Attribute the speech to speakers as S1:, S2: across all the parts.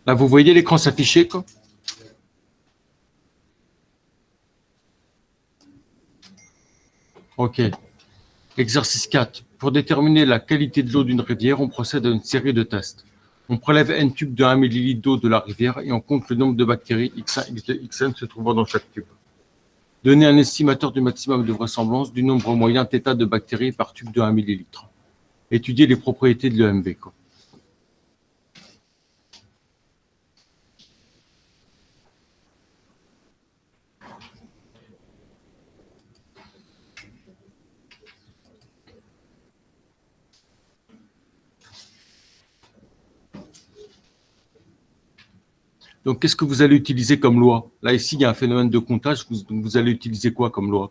S1: Là, vous voyez l'écran s'afficher, quoi. OK. Exercice 4. Pour déterminer la qualité de l'eau d'une rivière, on procède à une série de tests. On prélève n tubes de 1 ml d'eau de la rivière et on compte le nombre de bactéries X1, X2, Xn se trouvant dans chaque tube. Donnez un estimateur du maximum de vraisemblance du nombre moyen θ de bactéries par tube de 1 ml. Étudiez les propriétés de l'EMV. Donc, qu'est-ce que vous allez utiliser comme loi? Là, ici, il y a un phénomène de comptage. Vous allez utiliser quoi comme loi?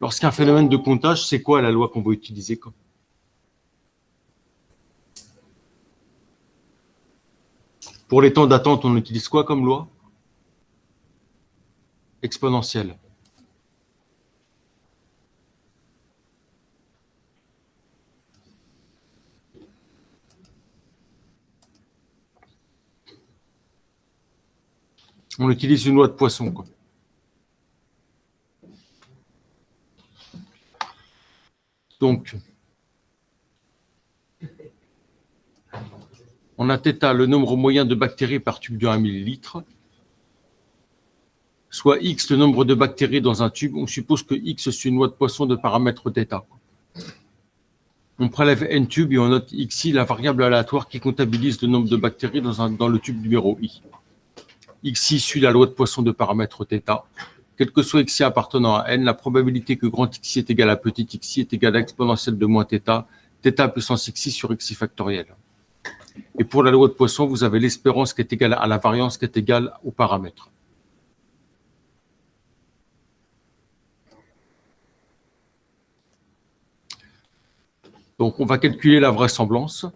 S1: Lorsqu'il y a un phénomène de comptage, c'est quoi la loi qu'on va utiliser, quoi? Pour les temps d'attente, on utilise quoi comme loi? Exponentielle. On utilise une loi de Poisson, quoi. Donc, on a θ, le nombre moyen de bactéries par tube de 1 ml, soit X, le nombre de bactéries dans un tube. On suppose que X, c'est une loi de Poisson de paramètre θ. On prélève n tubes et on note xi, la variable aléatoire qui comptabilise le nombre de bactéries dans le tube numéro i. Xi suit la loi de Poisson de paramètre θ. Quel que soit xi appartenant à n, la probabilité que grand xi est égal à petit xi est égale à exponentielle de moins θ, θ puissance xi sur xi factoriel. Et pour la loi de Poisson, vous avez l'espérance qui est égale à la variance qui est égale au paramètre. Donc, on va calculer la vraisemblance.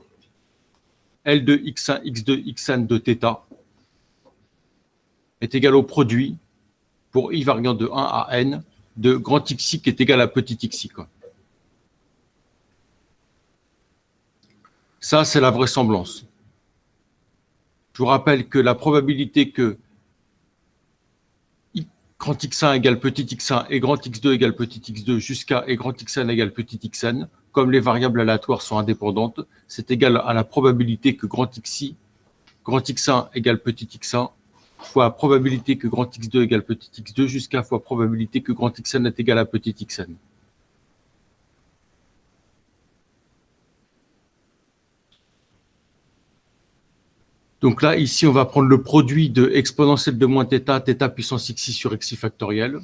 S1: L de x1, x2, xn de θ est égal au produit pour i variant de 1 à n de grand xi qui est égal à petit xi. Ça, c'est la vraisemblance. Je vous rappelle que la probabilité que grand x1 égale petit x1 et grand x2 égale petit x2 jusqu'à et grand xn égale petit xn, comme les variables aléatoires sont indépendantes, c'est égal à la probabilité que grand x1 égale petit x1 fois probabilité que grand x2 égale petit x2 jusqu'à fois probabilité que grand xn est égal à petit xn. Donc là, ici, on va prendre le produit de exponentielle de moins θ, θ puissance xi sur xi factoriel.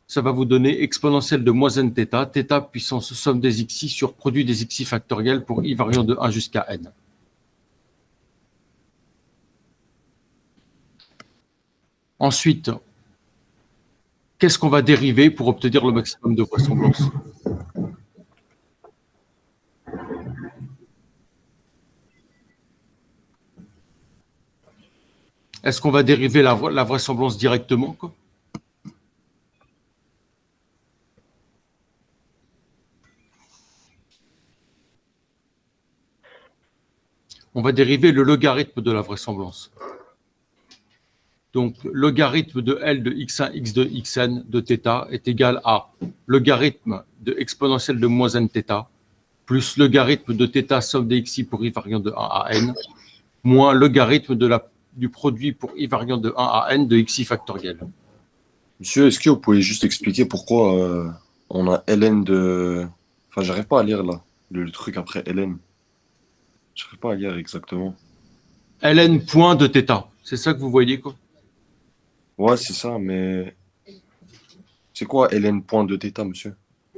S1: Ça va vous donner exponentielle de moins n θ, θ puissance somme des xi sur produit des xi factoriels pour i variant de 1 jusqu'à n. Ensuite, qu'est-ce qu'on va dériver pour obtenir le maximum de vraisemblance? Est-ce qu'on va dériver la vraisemblance directement, quoi? On va dériver le logarithme de la vraisemblance. Donc, logarithme de L de x1, x2, xn de θ est égal à logarithme de exponentielle de moins n θ plus logarithme de θ somme des xi pour i variant de 1 à n moins logarithme du produit pour i variant de 1 à n de xi factoriel.
S2: Monsieur, est-ce que vous pouvez juste expliquer pourquoi on a ln de... Enfin, j'arrive pas à lire là, le truc après ln. J'arrive pas à lire exactement.
S1: ln point de θ, c'est ça que vous voyez, quoi?
S2: Ouais, c'est ça, mais c'est quoi ln point de θ, monsieur?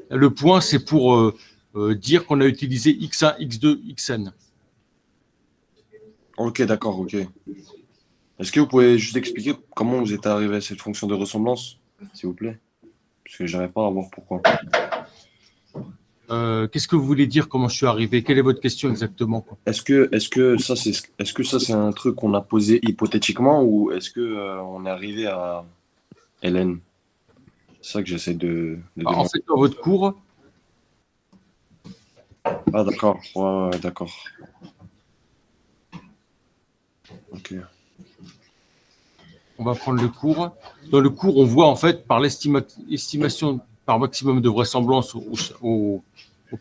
S1: Le point, c'est pour dire qu'on a utilisé x1, x2, xn.
S2: Ok, d'accord, ok. Est-ce que vous pouvez juste expliquer comment vous êtes arrivé à cette fonction de ressemblance, s'il vous plaît? Parce que j'arrive pas à voir pourquoi.
S1: Qu'est-ce que vous voulez dire, comment je suis arrivé? Quelle est votre question exactement, quoi?
S2: Est-ce que ça c'est un truc qu'on a posé hypothétiquement ou est-ce que on est arrivé à Hélène? C'est ça que j'essaie de
S1: En
S2: demander.
S1: fait, dans votre cours,
S2: Ah d'accord, ouais, d'accord. Ok.
S1: on va prendre le cours. Dans le cours, on voit en fait par l'estimation par maximum de vraisemblance au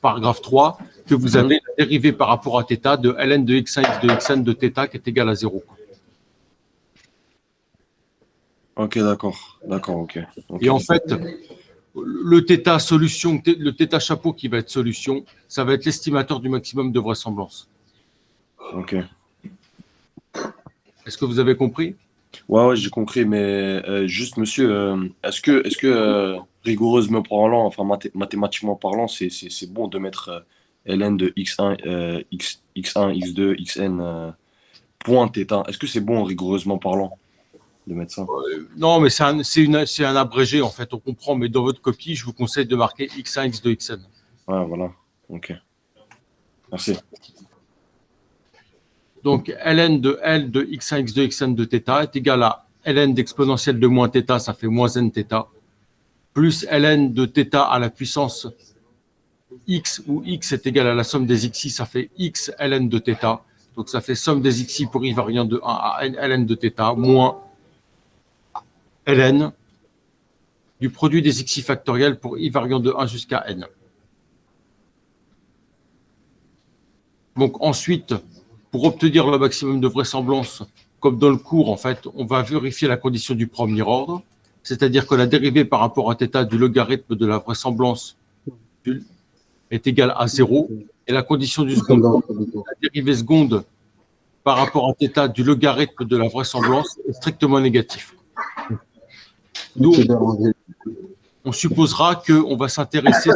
S1: paragraphe 3 que vous avez la dérivée par rapport à θ de ln de x1 x de xn de θ qui est égal à 0.
S2: Ok, d'accord, d'accord, ok. Ok.
S1: Et en fait, le θ solution, le θ chapeau qui va être solution, ça va être l'estimateur du maximum de vraisemblance.
S2: Ok.
S1: Est-ce que vous avez compris?
S2: Ouais, j'ai compris, mais juste, monsieur, est-ce que rigoureusement parlant, enfin mathématiquement parlant, c'est bon de mettre ln de x1, x1, x2, xn point θ. Est-ce que c'est bon rigoureusement parlant de mettre ça?
S1: Non, mais c'est un abrégé en fait, on comprend, mais dans votre copie, je vous conseille de marquer x1, x2, xn.
S2: Ouais, voilà. Ok. Merci.
S1: Donc, ln de L de x1, x2, xn de θ est égal à ln d'exponentielle de moins θ, ça fait moins n θ, plus ln de θ à la puissance x, où x est égal à la somme des xi, ça fait x ln de θ. Donc, ça fait somme des xi pour i variant de 1 à n ln de θ, moins ln du produit des xi factoriels pour i variant de 1 jusqu'à n. Donc, ensuite, pour obtenir le maximum de vraisemblance, comme dans le cours, en fait, on va vérifier la condition du premier ordre, c'est-à-dire que la dérivée par rapport à θ du logarithme de la vraisemblance est égale à 0, et la condition du second ordre, la dérivée seconde par rapport à θ du logarithme de la vraisemblance est strictement négatif. Donc, on supposera qu'on va s'intéresser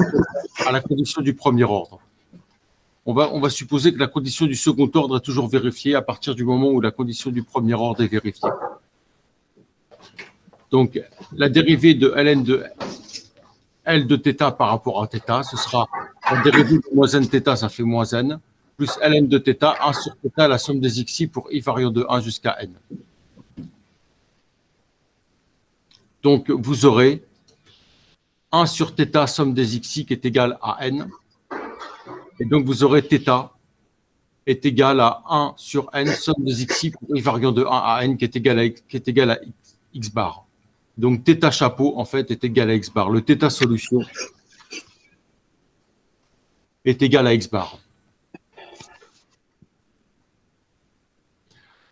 S1: à la condition du premier ordre. On va supposer que la condition du second ordre est toujours vérifiée à partir du moment où la condition du premier ordre est vérifiée. Donc, la dérivée de ln de L de θ par rapport à θ, ce sera la dérivée de moins n θ, ça fait moins n, plus ln de θ, 1 sur θ, la somme des xi pour i variant de 1 jusqu'à n. Donc, vous aurez 1 sur θ, somme des xi, qui est égale à n. Et donc, vous aurez θ est égal à 1 sur n, somme des xi pour i variant de 1 à n, qui est égal à x bar. Donc, θ chapeau, en fait, est égal à x bar. Le θ solution est égal à x bar.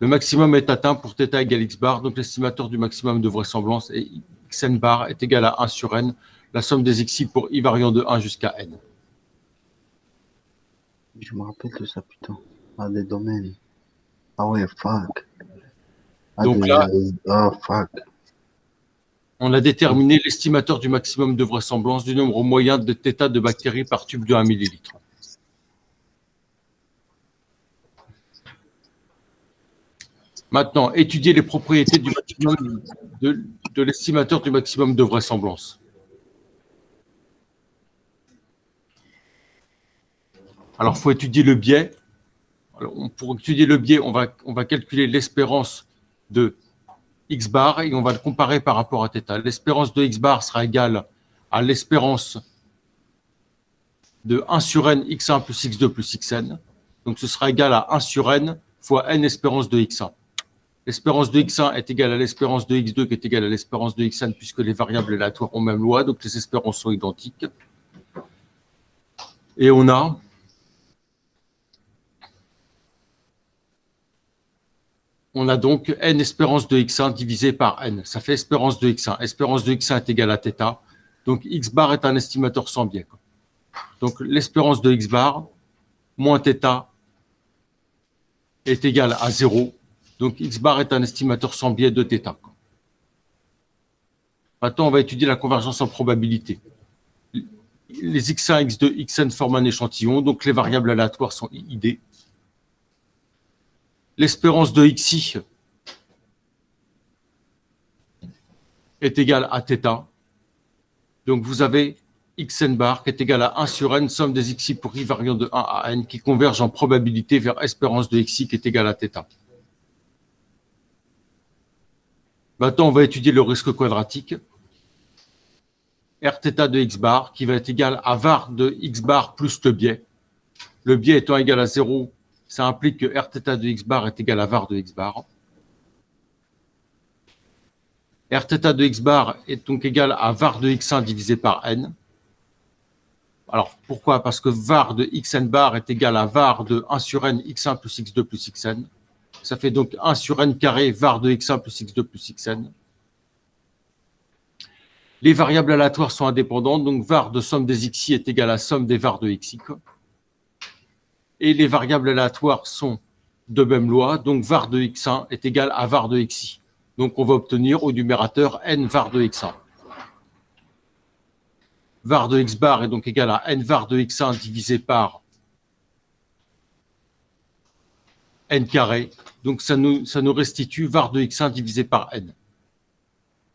S1: Le maximum est atteint pour θ égale x bar, donc l'estimateur du maximum de vraisemblance est xn bar est égal à 1 sur n, la somme des xi pour i variant de 1 jusqu'à n.
S3: Je me rappelle de ça, putain. Ah, des domaines. Ah ouais, fuck. Ah,
S1: Donc là,
S3: oh, fuck.
S1: on a déterminé l'estimateur du maximum de vraisemblance du nombre moyen de θ de bactéries par tube de 1 millilitre. Maintenant, étudier les propriétés du maximum de l'estimateur du maximum de vraisemblance. Alors, il faut étudier le biais. Alors, pour étudier le biais, on va calculer l'espérance de x bar et on va le comparer par rapport à θ. L'espérance de x bar sera égale à l'espérance de 1 sur n x1 plus x2 plus xn. Donc, ce sera égal à 1 sur n fois n espérance de x1. L'espérance de x1 est égale à l'espérance de x2 qui est égale à l'espérance de xn puisque les variables aléatoires ont même loi, donc les espérances sont identiques. Et on a donc n espérance de x1 divisé par n. Ça fait espérance de x1. Espérance de x1 est égale à θ. Donc x bar est un estimateur sans biais. Donc l'espérance de x bar moins θ est égale à 0. Donc x bar est un estimateur sans biais de θ. Maintenant, on va étudier la convergence en probabilité. Les x1, x2, xn forment un échantillon, donc les variables aléatoires sont id. L'espérance de xi est égal à θ. Donc, vous avez xn bar qui est égal à 1 sur n, somme des xi pour i variant de 1 à n, qui converge en probabilité vers espérance de xi qui est égale à θ. Maintenant, on va étudier le risque quadratique. Rθ de x bar qui va être égal à var de x bar plus le biais. Le biais étant égal à 0, ça implique que Rθ de x bar est égal à var de x bar. Rθ de x bar est donc égal à var de x1 divisé par n. Alors, pourquoi? Parce que var de xn bar est égal à var de 1 sur n x1 plus x2 plus xn. Ça fait donc 1 sur n carré var de x1 plus x2 plus xn. Les variables aléatoires sont indépendantes, donc var de somme des xi est égal à somme des var de xi. Et les variables aléatoires sont de même loi, donc var de x1 est égal à var de xi. Donc on va obtenir au numérateur n var de x1. Var de x bar est donc égal à n var de x1 divisé par n carré. Donc ça nous restitue var de x1 divisé par n.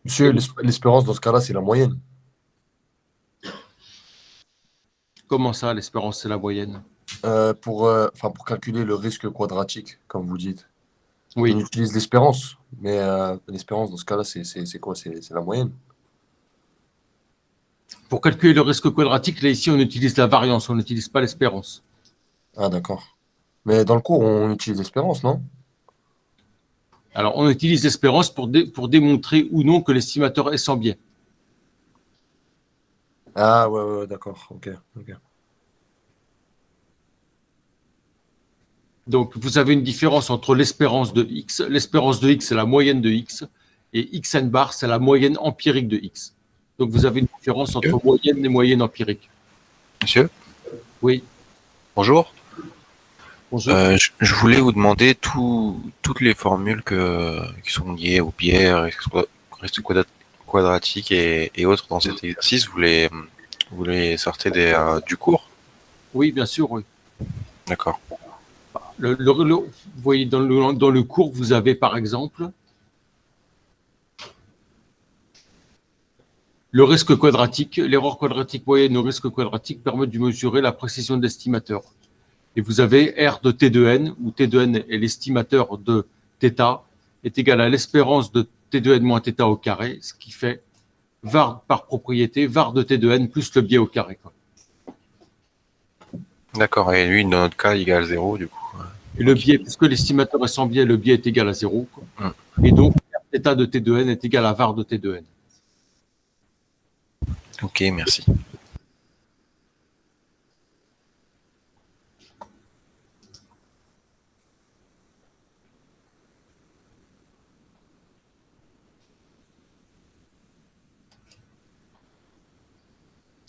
S4: Monsieur, l'espérance dans ce cas-là, c'est la moyenne.
S1: Comment ça, l'espérance, c'est la moyenne?
S4: Pour calculer le risque quadratique, comme vous dites.
S1: Oui.
S4: On utilise l'espérance. Mais l'espérance, dans ce cas-là, c'est quoi? C'est la moyenne.
S1: Pour calculer le risque quadratique, là, ici, on utilise la variance, on n'utilise pas l'espérance.
S4: Ah, d'accord. Mais dans le cours, on utilise l'espérance, non?
S1: Alors, on utilise l'espérance pour démontrer ou non que l'estimateur est sans biais.
S4: Ah, ouais, d'accord. Ok.
S1: Donc, vous avez une différence entre l'espérance de x. L'espérance de x, c'est la moyenne de x. Et xn bar, c'est la moyenne empirique de x. Donc, vous avez une différence entre moyenne et moyenne empirique.
S5: Monsieur?
S1: Oui.
S5: Bonjour.
S1: Bonjour.
S5: Je voulais vous demander toutes les formules qui sont liées au biais, risque quadratique et autres dans cet exercice. Vous les sortez du cours?
S1: Oui, bien sûr, oui.
S5: D'accord.
S1: Vous voyez, dans le cours, vous avez par exemple le risque quadratique. L'erreur quadratique moyenne au risque quadratique permet de mesurer la précision de l'estimateur. Et vous avez R de T de N, où T de N est l'estimateur de θ, est égal à l'espérance de T de N moins θ au carré, ce qui fait var par propriété, var de T de N plus le biais au carré.
S5: D'accord. Et lui, dans notre cas, il égale 0, du coup.
S1: Et le biais, puisque l'estimateur est sans biais, le biais est égal à 0. Et donc, θ de T de N est égal à var de T de N.
S5: Ok, merci.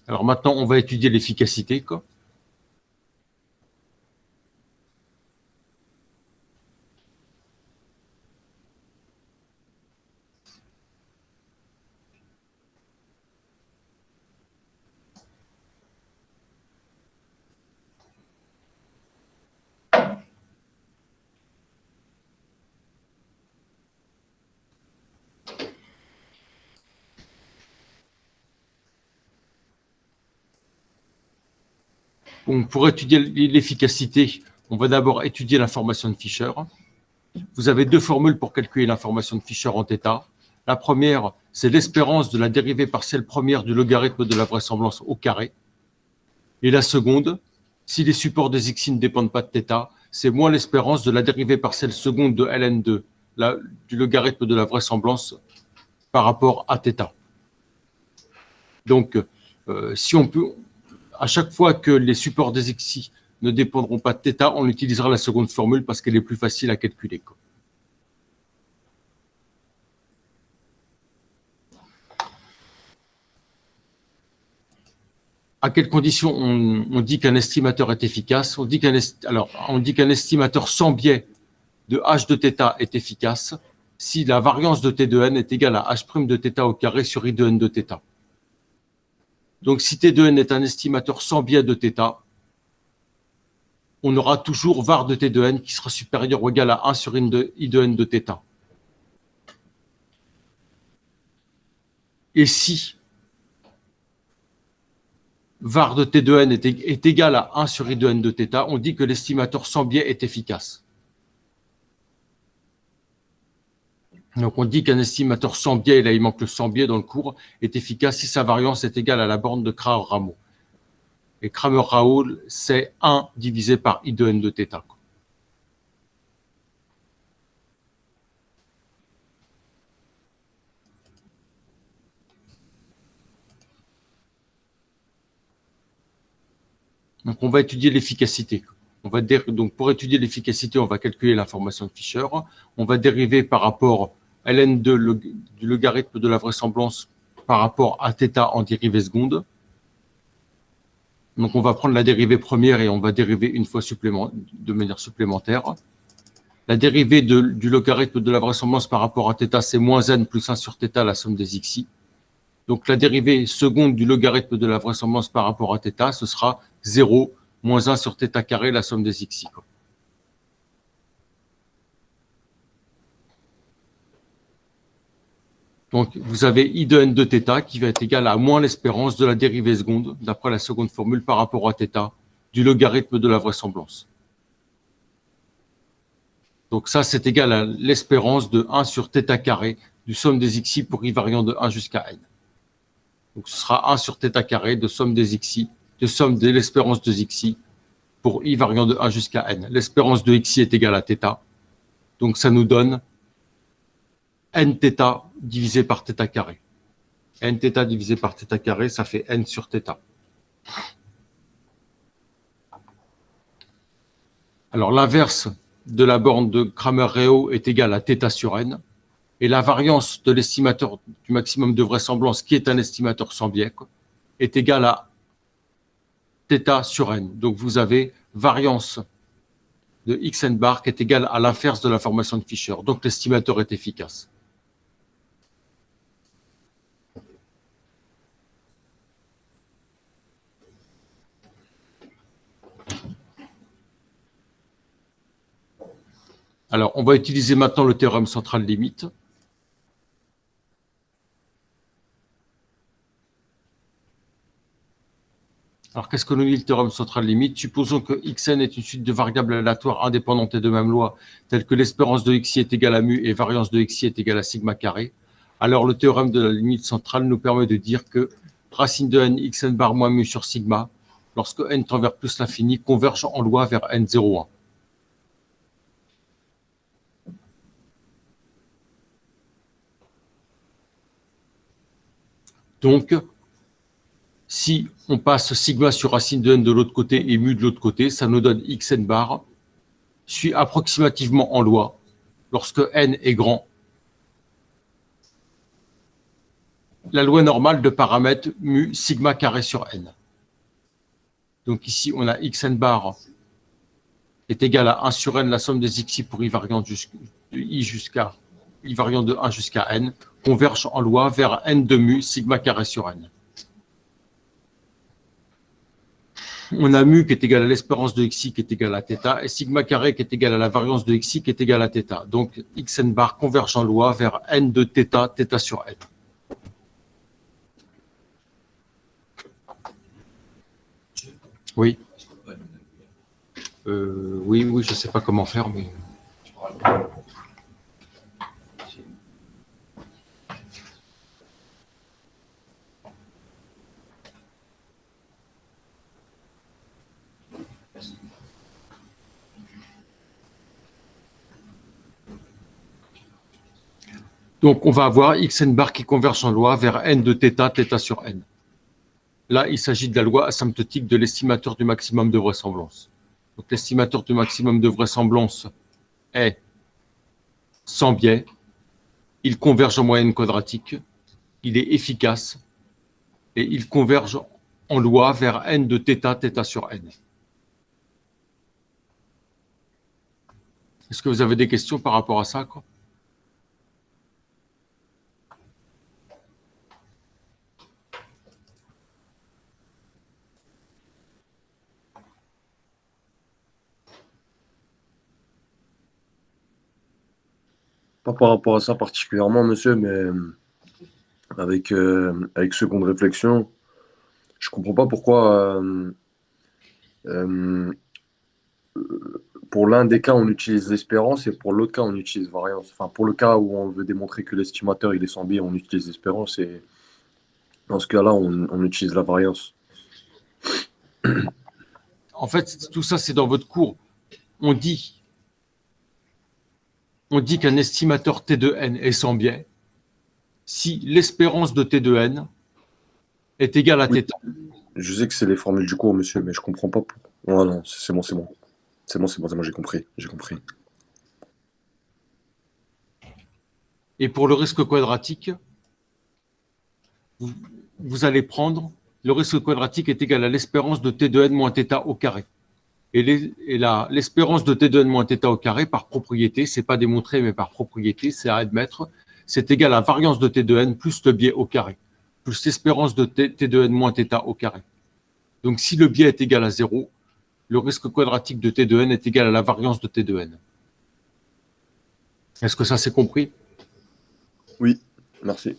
S1: Alors maintenant, on va étudier l'efficacité. Donc, pour étudier l'efficacité, on va d'abord étudier l'information de Fisher. Vous avez deux formules pour calculer l'information de Fisher en θ. La première, c'est l'espérance de la dérivée partielle première du logarithme de la vraisemblance au carré. Et la seconde, si les supports des xi ne dépendent pas de θ, c'est moins l'espérance de la dérivée partielle seconde de ln2, du logarithme de la vraisemblance par rapport à θ. Donc, si on peut... À chaque fois que les supports des xi ne dépendront pas de θ, on utilisera la seconde formule parce qu'elle est plus facile à calculer. À quelles conditions on dit qu'un estimateur est efficace? On dit qu'un estimateur sans biais de h de θ est efficace si la variance de T de n est égale à h' de θ au carré sur i de n de θ. Donc, si T de n est un estimateur sans biais de θ, on aura toujours var de T de n qui sera supérieur ou égal à 1 sur i de n de θ. Et si var de t de n est égal à 1 sur i de n de θ, on dit que l'estimateur sans biais est efficace. Donc, on dit qu'un estimateur sans biais, et là il manque le sans biais dans le cours, est efficace si sa variance est égale à la borne de Kramer-Ramo. Et Kramer-Ramo, c'est 1 divisé par i de n de θ. Donc, on va étudier l'efficacité. Donc, pour étudier l'efficacité, on va calculer l'information de Fisher. On va dériver par rapport à ln du logarithme de la vraisemblance par rapport à θ en dérivée seconde. Donc, on va prendre la dérivée première et on va dériver une fois de manière supplémentaire. La dérivée du logarithme de la vraisemblance par rapport à θ, c'est moins n plus 1 sur θ, la somme des xi. Donc, la dérivée seconde du logarithme de la vraisemblance par rapport à θ, ce sera 0 moins 1 sur θ carré, la somme des xi. Donc, vous avez i de n de θ qui va être égal à moins l'espérance de la dérivée seconde, d'après la seconde formule, par rapport à θ, du logarithme de la vraisemblance. Donc ça, c'est égal à l'espérance de 1 sur θ carré du somme des xi pour i variant de 1 jusqu'à n. Donc ce sera 1 sur θ carré de somme des xi, de somme de l'espérance de xi pour i variant de 1 jusqu'à n. L'espérance de xi est égale à θ. Donc ça nous donne nθ divisé par θ carré. nθ divisé par θ carré, ça fait n sur θ. Alors l'inverse de la borne de Kramer-Rao est égale à θ sur n. Et la variance de l'estimateur du maximum de vraisemblance, qui est un estimateur sans biais, est égale à θ sur n. Donc vous avez variance de xn bar qui est égale à l'inverse de l'information de Fisher. Donc l'estimateur est efficace. Alors, on va utiliser maintenant le théorème central limite. Alors, qu'est-ce que nous dit le théorème central limite? Supposons que xn est une suite de variables aléatoires indépendantes et de même loi, telles que l'espérance de xi est égale à mu et variance de xi est égale à sigma carré. Alors, le théorème de la limite centrale nous permet de dire que racine de n xn bar moins mu sur sigma, lorsque n tend vers plus l'infini, converge en loi vers n01. Donc, si on passe sigma sur racine de n de l'autre côté et mu de l'autre côté, ça nous donne xn bar, suit approximativement en loi, lorsque n est grand, la loi normale de paramètre mu sigma carré sur n. Donc ici, on a xn bar est égal à 1 sur n, la somme des xi pour i variant de i variant de 1 jusqu'à n, converge en loi vers n de mu sigma carré sur n. On a mu qui est égal à l'espérance de xi qui est égal à θ et sigma carré qui est égal à la variance de xi qui est égal à θ. Donc xn bar converge en loi vers n de θ, θ sur n. Oui. Oui, je ne sais pas comment faire, mais... Donc, on va avoir xn bar qui converge en loi vers n de θ, θ sur n. Là, il s'agit de la loi asymptotique de l'estimateur du maximum de vraisemblance. Donc, l'estimateur du maximum de vraisemblance est sans biais, il converge en moyenne quadratique, il est efficace et il converge en loi vers n de θ, θ sur n. Est-ce que vous avez des questions par rapport à ça, quoi?
S2: Pas par rapport à ça particulièrement, monsieur, mais avec seconde réflexion, je comprends pas pourquoi euh, pour l'un des cas on utilise l'espérance et pour l'autre cas on utilise variance. Enfin, pour le cas où on veut démontrer que l'estimateur il est sans biais, on utilise l'espérance et dans ce cas-là on utilise la variance.
S1: En fait, tout ça, c'est dans votre cours. On dit qu'un estimateur T de n est sans biais si l'espérance de T de n est égale à
S2: Oui.
S1: θ.
S2: Je sais que c'est les formules du cours, monsieur, mais je comprends pas. Oh non, c'est bon, c'est bon. C'est bon, j'ai compris. J'ai compris.
S1: Et pour le risque quadratique, vous allez prendre le risque quadratique est égal à l'espérance de T de n moins θ au carré. Et l'espérance de T de n moins θ au carré, par propriété, c'est pas démontré, mais par propriété, c'est à admettre, c'est égal à variance de T de n plus le biais au carré, plus l'espérance de T de n moins θ au carré. Donc, si le biais est égal à 0, le risque quadratique de T de n est égal à la variance de T de n. Est-ce que ça c'est compris?
S2: Oui, merci.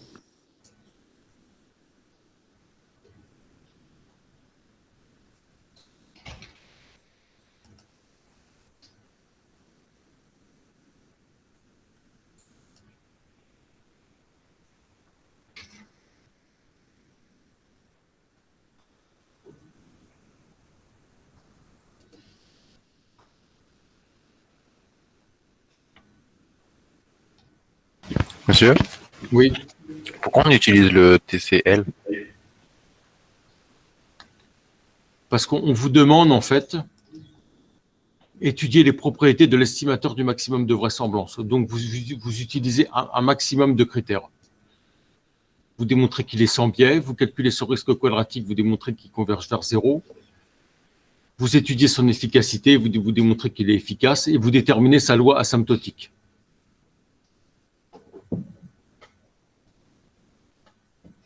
S5: Monsieur,
S1: Oui.
S5: pourquoi on utilise le TCL?
S1: Parce qu'on vous demande en fait étudier les propriétés de l'estimateur du maximum de vraisemblance. Donc vous utilisez un maximum de critères. Vous démontrez qu'il est sans biais, vous calculez son risque quadratique, vous démontrez qu'il converge vers 0. Vous étudiez son efficacité, vous démontrez qu'il est efficace et vous déterminez sa loi asymptotique.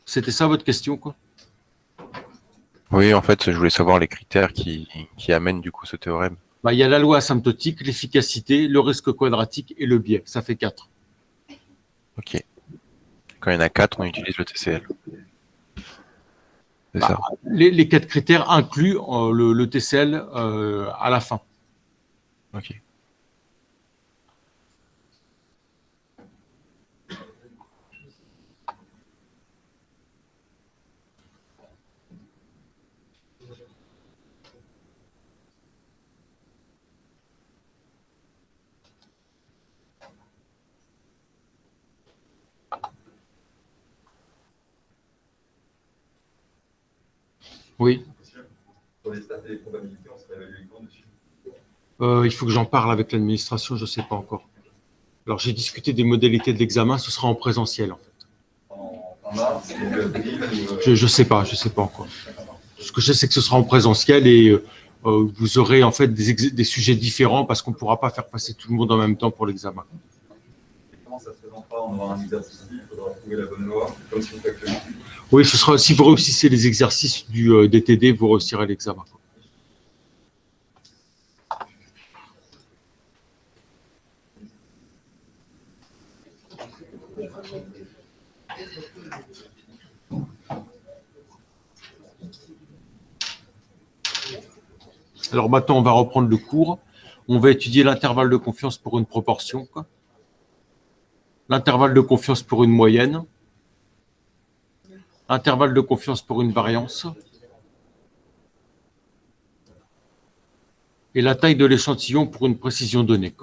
S1: C'était ça votre question, quoi?
S5: Oui, en fait, je voulais savoir les critères qui amènent du coup ce théorème.
S1: Il y a la loi asymptotique, l'efficacité, le risque quadratique et le biais. Ça fait 4.
S5: Ok. Quand il y en a 4, on utilise le TCL. C'est ça.
S1: Les 4 critères incluent le TCL à la fin.
S5: Ok.
S1: Oui.
S6: Pour les stats et les probabilités, on serait évalué quand dessus?
S1: Il faut que j'en parle avec l'administration, je ne sais pas encore. Alors, j'ai discuté des modalités de l'examen, ce sera en présentiel, en fait.
S6: En mars, début avril
S1: Je ne sais pas encore. Ce que je sais, c'est que ce sera en présentiel et vous aurez en fait des sujets différents parce qu'on ne pourra pas faire passer tout le monde en même temps pour l'examen.
S6: Comment ça se présentera? On aura un exercice, il faudra trouver la bonne loi, comme si on fait actuellement.
S1: Oui, ce sera, si vous réussissez les exercices du DTD, vous réussirez l'examen. Alors maintenant, on va reprendre le cours. On va étudier l'intervalle de confiance pour une proportion, l'intervalle de confiance pour une moyenne, l'intervalle de confiance pour une variance et la taille de l'échantillon pour une précision donnée.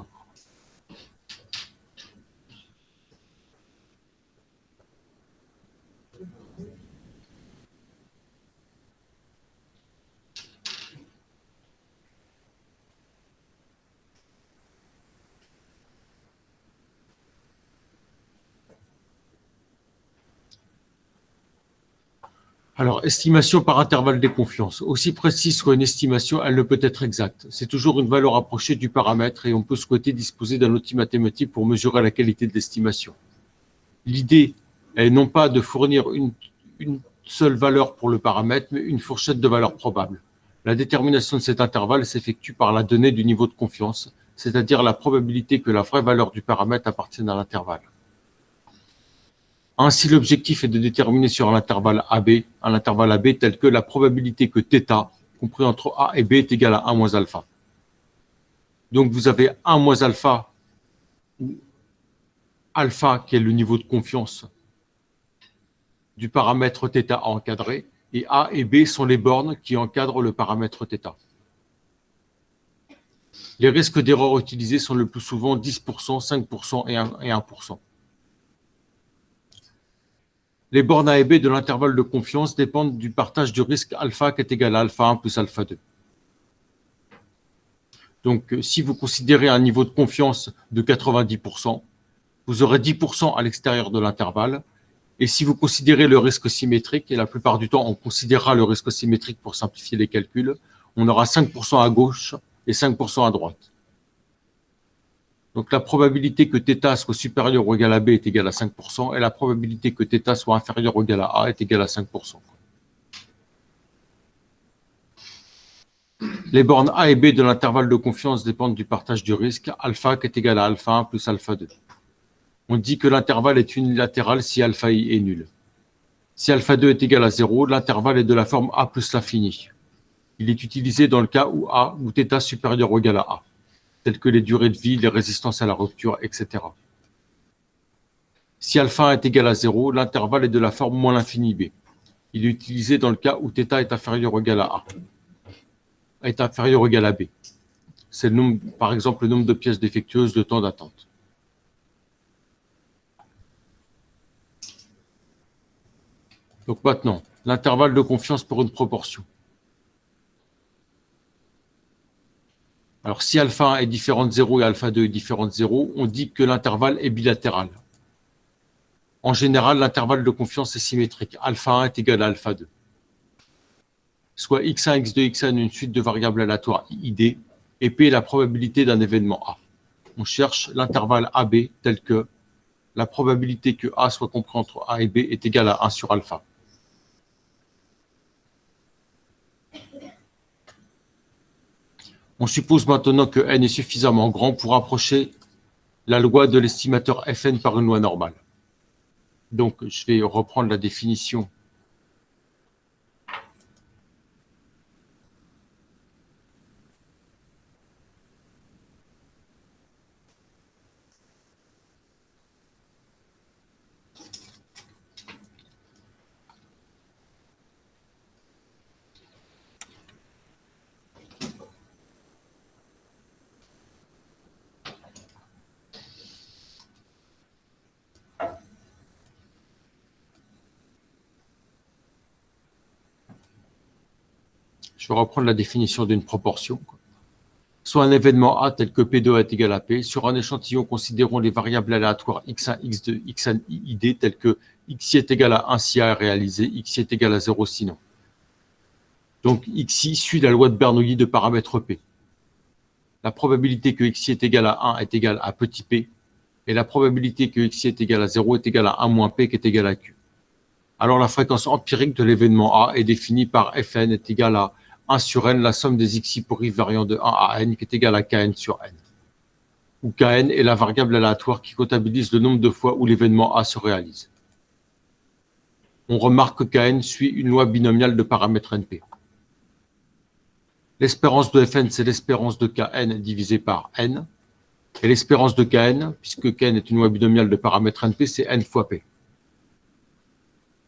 S1: Alors, estimation par intervalle des confiances. Aussi précise soit une estimation, elle ne peut être exacte. C'est toujours une valeur approchée du paramètre et on peut souhaiter disposer d'un outil mathématique pour mesurer la qualité de l'estimation. L'idée est non pas de fournir une seule valeur pour le paramètre, mais une fourchette de valeurs probables. La détermination de cet intervalle s'effectue par la donnée du niveau de confiance, c'est-à-dire la probabilité que la vraie valeur du paramètre appartienne à l'intervalle. Ainsi, l'objectif est de déterminer sur un intervalle AB tel que la probabilité que θ, compris entre A et B, est égale à 1 moins alpha. Donc, vous avez 1 moins alpha, ou alpha qui est le niveau de confiance du paramètre θ encadré, et A et B sont les bornes qui encadrent le paramètre θ. Les risques d'erreur utilisés sont le plus souvent 10%, 5% et 1%. Les bornes A et B de l'intervalle de confiance dépendent du partage du risque alpha qui est égal à alpha 1 plus alpha 2. Donc, si vous considérez un niveau de confiance de 90%, vous aurez 10% à l'extérieur de l'intervalle. Et si vous considérez le risque symétrique, et la plupart du temps, on considérera le risque symétrique pour simplifier les calculs, on aura 5% à gauche et 5% à droite. Donc, la probabilité que θ soit supérieur ou égal à B est égale à 5%, et la probabilité que θ soit inférieur ou égal à A est égale à 5%. Les bornes A et B de l'intervalle de confiance dépendent du partage du risque, alpha qui est égal à alpha 1 plus alpha 2. On dit que l'intervalle est unilatéral si alpha i est nul. Si alpha 2 est égal à 0, l'intervalle est de la forme A plus l'infini. Il est utilisé dans le cas où A ou θ supérieur ou égal à A, tels que les durées de vie, les résistances à la rupture, etc. Si alpha 1 est égal à 0, l'intervalle est de la forme moins l'infini B. Il est utilisé dans le cas où θ est inférieur ou égal à A, est inférieur ou égal à B. C'est le nombre, par exemple, le nombre de pièces défectueuses, de temps d'attente. Donc maintenant, l'intervalle de confiance pour une proportion. Alors si alpha 1 est différent de 0 et alpha 2 est différent de 0, on dit que l'intervalle est bilatéral. En général, l'intervalle de confiance est symétrique. Alpha 1 est égal à alpha 2. Soit x1, x2, xn une suite de variables aléatoires id, et p est la probabilité d'un événement A. On cherche l'intervalle AB tel que la probabilité que A soit compris entre A et B est égale à 1 sur alpha. On suppose maintenant que n est suffisamment grand pour approcher la loi de l'estimateur Fn par une loi normale. Donc, je vais reprendre la définition. Je vais reprendre la définition d'une proportion. Soit un événement A tel que P2 est égal à P, sur un échantillon, considérons les variables aléatoires x1, x2, xn, id, telles que xi est égal à 1 si A est réalisé, xi est égal à 0 sinon. Donc xi suit la loi de Bernoulli de paramètre P. La probabilité que xi est égal à 1 est égale à petit p, et la probabilité que xi est égal à 0 est égale à 1 moins p qui est égal à q. Alors la fréquence empirique de l'événement A est définie par Fn est égale à 1 sur n, la somme des xi pour i variant de 1 à n, qui est égale à kn sur n. Où kn est la variable aléatoire qui comptabilise le nombre de fois où l'événement A se réalise. On remarque que kn suit une loi binomiale de paramètre np. L'espérance de Fn, c'est l'espérance de kn divisé par n. Et l'espérance de kn, puisque kn est une loi binomiale de paramètre np, c'est n fois p.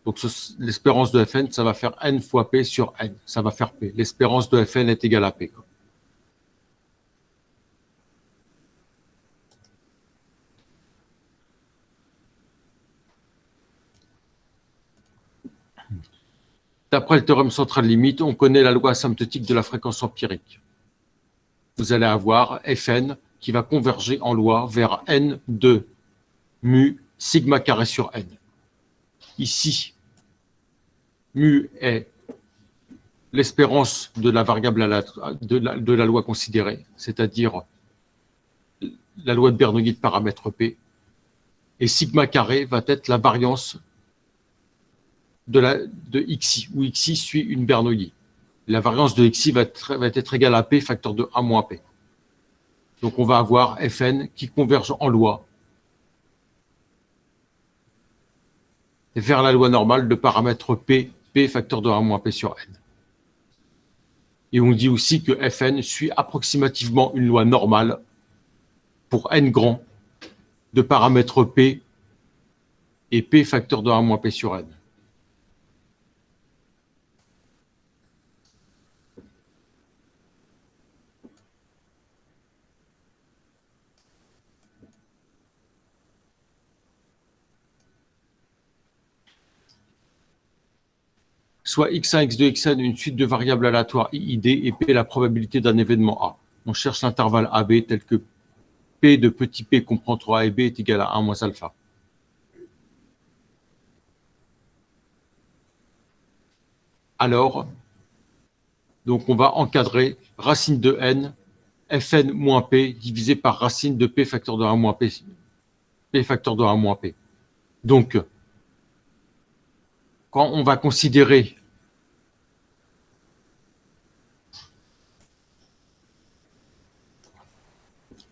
S1: Donc l'espérance de Fn, ça va faire n fois p sur n. Ça va faire p. L'espérance de Fn est égale à p. D'après le théorème central limite, on connaît la loi asymptotique de la fréquence empirique. Vous allez avoir Fn qui va converger en loi vers n de mu sigma carré sur n. Ici, mu est l'espérance de la variable de la loi considérée, c'est-à-dire la loi de Bernoulli de paramètre P, et sigma carré va être la variance de xi, où xi suit une Bernoulli. La variance de xi va être égale à p facteur de 1 moins p. Donc on va avoir Fn qui converge en loi vers la loi normale de paramètre P, P facteur de 1 moins P sur N. Et on dit aussi que Fn suit approximativement une loi normale pour n grand de paramètre P et P facteur de 1 moins P sur N. Soit x1, x2, xn une suite de variables aléatoires iid et p la probabilité d'un événement A. On cherche l'intervalle AB tel que P de petit p comprend entre A et B est égal à 1 moins alpha. Alors, donc on va encadrer racine de n, Fn moins P divisé par racine de P facteur de 1 moins P, P facteur de 1 moins P. Donc, quand on va considérer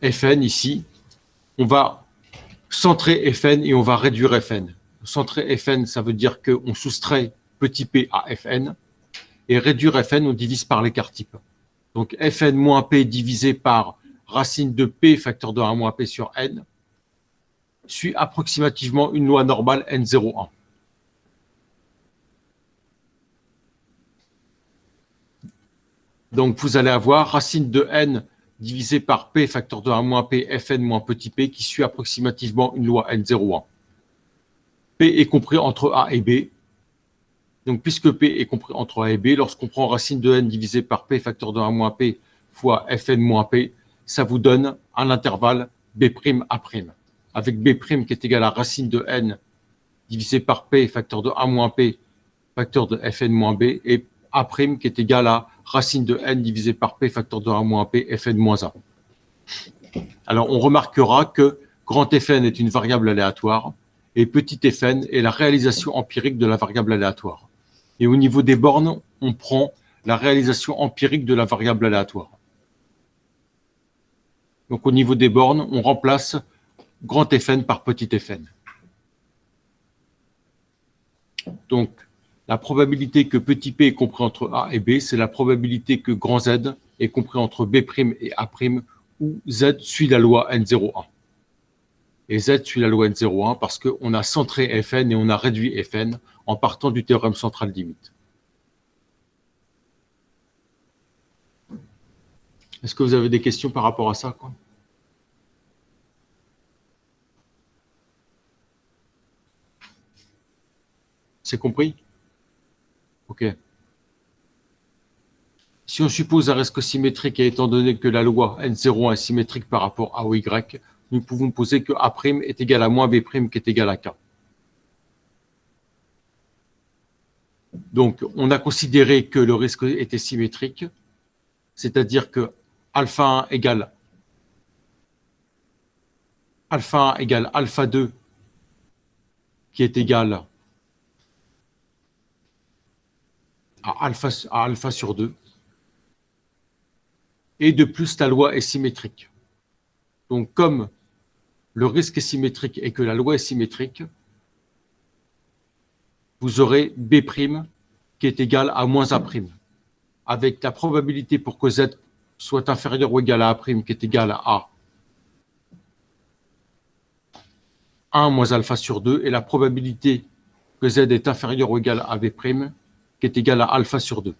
S1: Fn ici, on va centrer Fn et on va réduire Fn. Centrer Fn, ça veut dire qu'on soustrait petit p à Fn, et réduire Fn, on divise par l'écart type. Donc Fn moins p divisé par racine de p facteur de 1 moins p sur n suit approximativement une loi normale n01. Donc vous allez avoir racine de n divisé par p facteur de 1 moins p Fn moins petit p qui suit approximativement une loi n01. P est compris entre A et B. Donc puisque P est compris entre A et B, lorsqu'on prend racine de n divisé par p facteur de 1 moins p fois Fn moins p, ça vous donne un intervalle B'A', avec B' qui est égal à racine de n divisé par p facteur de 1 moins p facteur de Fn moins b et A' qui est égal à racine de n divisé par p facteur de 1 moins p Fn moins 1. Alors on remarquera que grand Fn est une variable aléatoire et petit Fn est la réalisation empirique de la variable aléatoire. Et au niveau des bornes, on prend la réalisation empirique de la variable aléatoire. Donc au niveau des bornes, on remplace grand Fn par petit Fn. Donc la probabilité que petit p est compris entre A et B, c'est la probabilité que grand Z est compris entre B' et A', où Z suit la loi N01. Et Z suit la loi N01 parce qu'on a centré Fn et on a réduit Fn en partant du théorème central limite. Est-ce que vous avez des questions par rapport à ça, quoi ? C'est compris ? Ok. Si on suppose un risque symétrique et étant donné que la loi N01 est symétrique par rapport à OY, nous pouvons poser que A' est égal à moins B' qui est égal à K. Donc, on a considéré que le risque était symétrique, c'est-à-dire que alpha 1 égale alpha 2 qui est égal à alpha sur 2. Et de plus, la loi est symétrique. Donc, comme le risque est symétrique et que la loi est symétrique, vous aurez B' qui est égal à moins A', avec la probabilité pour que Z soit inférieur ou égal à A' qui est égal à 1 moins alpha sur 2, et la probabilité que Z est inférieur ou égal à B' qui est égal à alpha sur 2.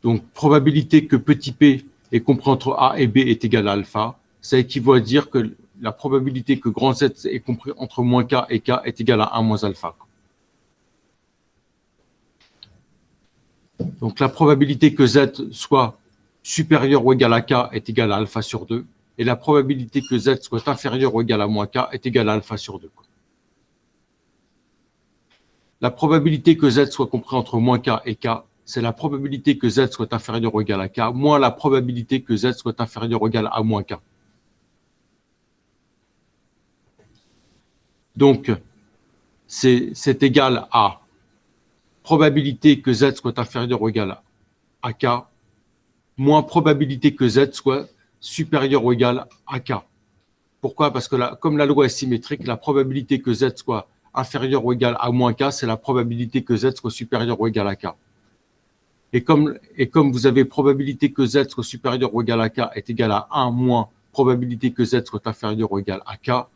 S1: Donc, probabilité que petit p est compris entre A et B est égal à alpha, ça équivaut à dire que la probabilité que grand Z est compris entre moins K et K est égale à 1 moins alpha. Donc, la probabilité que Z soit supérieur ou égal à K est égale à alpha sur 2, et la probabilité que Z soit inférieur ou égal à moins K est égale à alpha sur 2. La probabilité que Z soit compris entre moins K et K, c'est la probabilité que Z soit inférieur ou égal à K, moins la probabilité que Z soit inférieur ou égal à moins K. Donc, c'est égal à probabilité que Z soit inférieur ou égal à K, moins probabilité que Z soit supérieur ou égal à K. Pourquoi? Parce que comme la loi est symétrique, la probabilité que Z soit inférieur ou égal à moins K, c'est la probabilité que Z soit supérieur ou égal à K. Et comme vous avez probabilité que Z soit supérieur ou égal à K est égal à 1 moins probabilité que Z soit inférieur ou égal à K,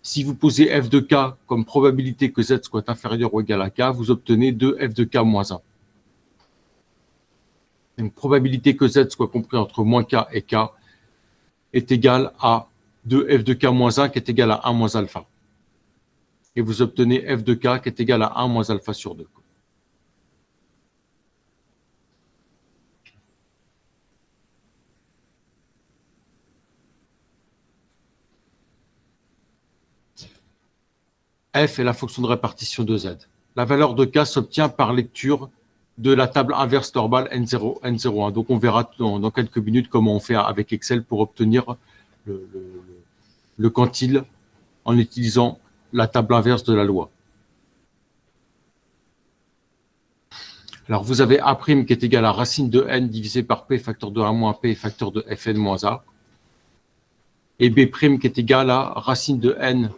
S1: si vous posez f de K comme probabilité que Z soit inférieur ou égal à K, vous obtenez 2f de K moins 1. Donc, probabilité que Z soit compris entre moins K et K est égale à 2f de K moins 1 qui est égal à 1 moins alpha. Et vous obtenez f de K qui est égal à 1 moins alpha sur 2. F est la fonction de répartition de Z. La valeur de K s'obtient par lecture de la table inverse normale N0, N01. Donc, on verra dans quelques minutes comment on fait avec Excel pour obtenir le quantile en utilisant la table inverse de la loi. Alors, vous avez A' qui est égal à racine de N divisé par P facteur de 1 moins P facteur de Fn moins A. Et B' qui est égal à racine de N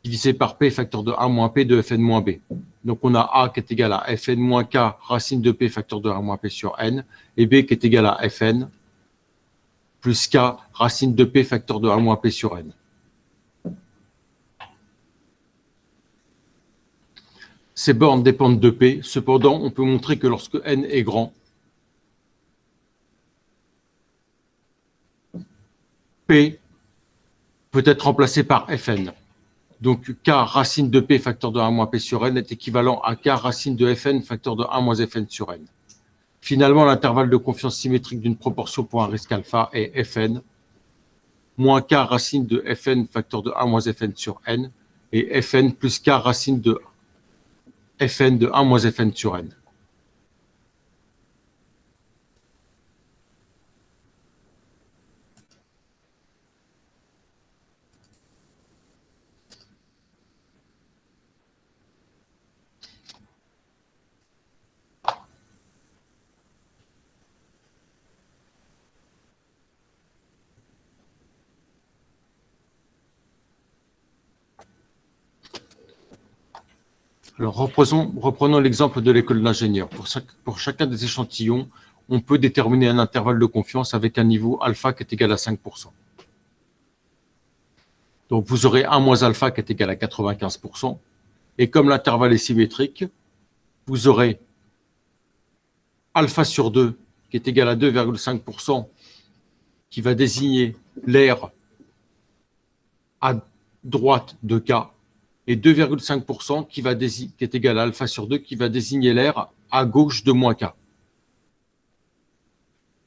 S1: divisé par P facteur de 1 moins P de Fn moins B. Donc, on a A qui est égal à Fn moins K racine de P facteur de 1 moins P sur N, et B qui est égal à Fn plus K racine de P facteur de 1 moins P sur N. Ces bornes dépendent de P. Cependant, on peut montrer que lorsque N est grand, P peut être remplacé par Fn. Donc, K racine de P facteur de 1 moins P sur N est équivalent à K racine de Fn facteur de 1 moins Fn sur N. Finalement, l'intervalle de confiance symétrique d'une proportion pour un risque alpha est Fn moins K racine de Fn facteur de 1 moins Fn sur N et Fn plus K racine de Fn de 1 moins Fn sur N. Alors, reprenons l'exemple de l'école d'ingénieur. Pour chacun des échantillons, on peut déterminer un intervalle de confiance avec un niveau alpha qui est égal à 5%. Donc, vous aurez 1 moins alpha qui est égal à 95%. Et comme l'intervalle est symétrique, vous aurez alpha sur 2 qui est égal à 2,5% qui va désigner l'aire à droite de K et 2,5% qui est égal à alpha sur 2 qui va désigner l'aire à gauche de moins K.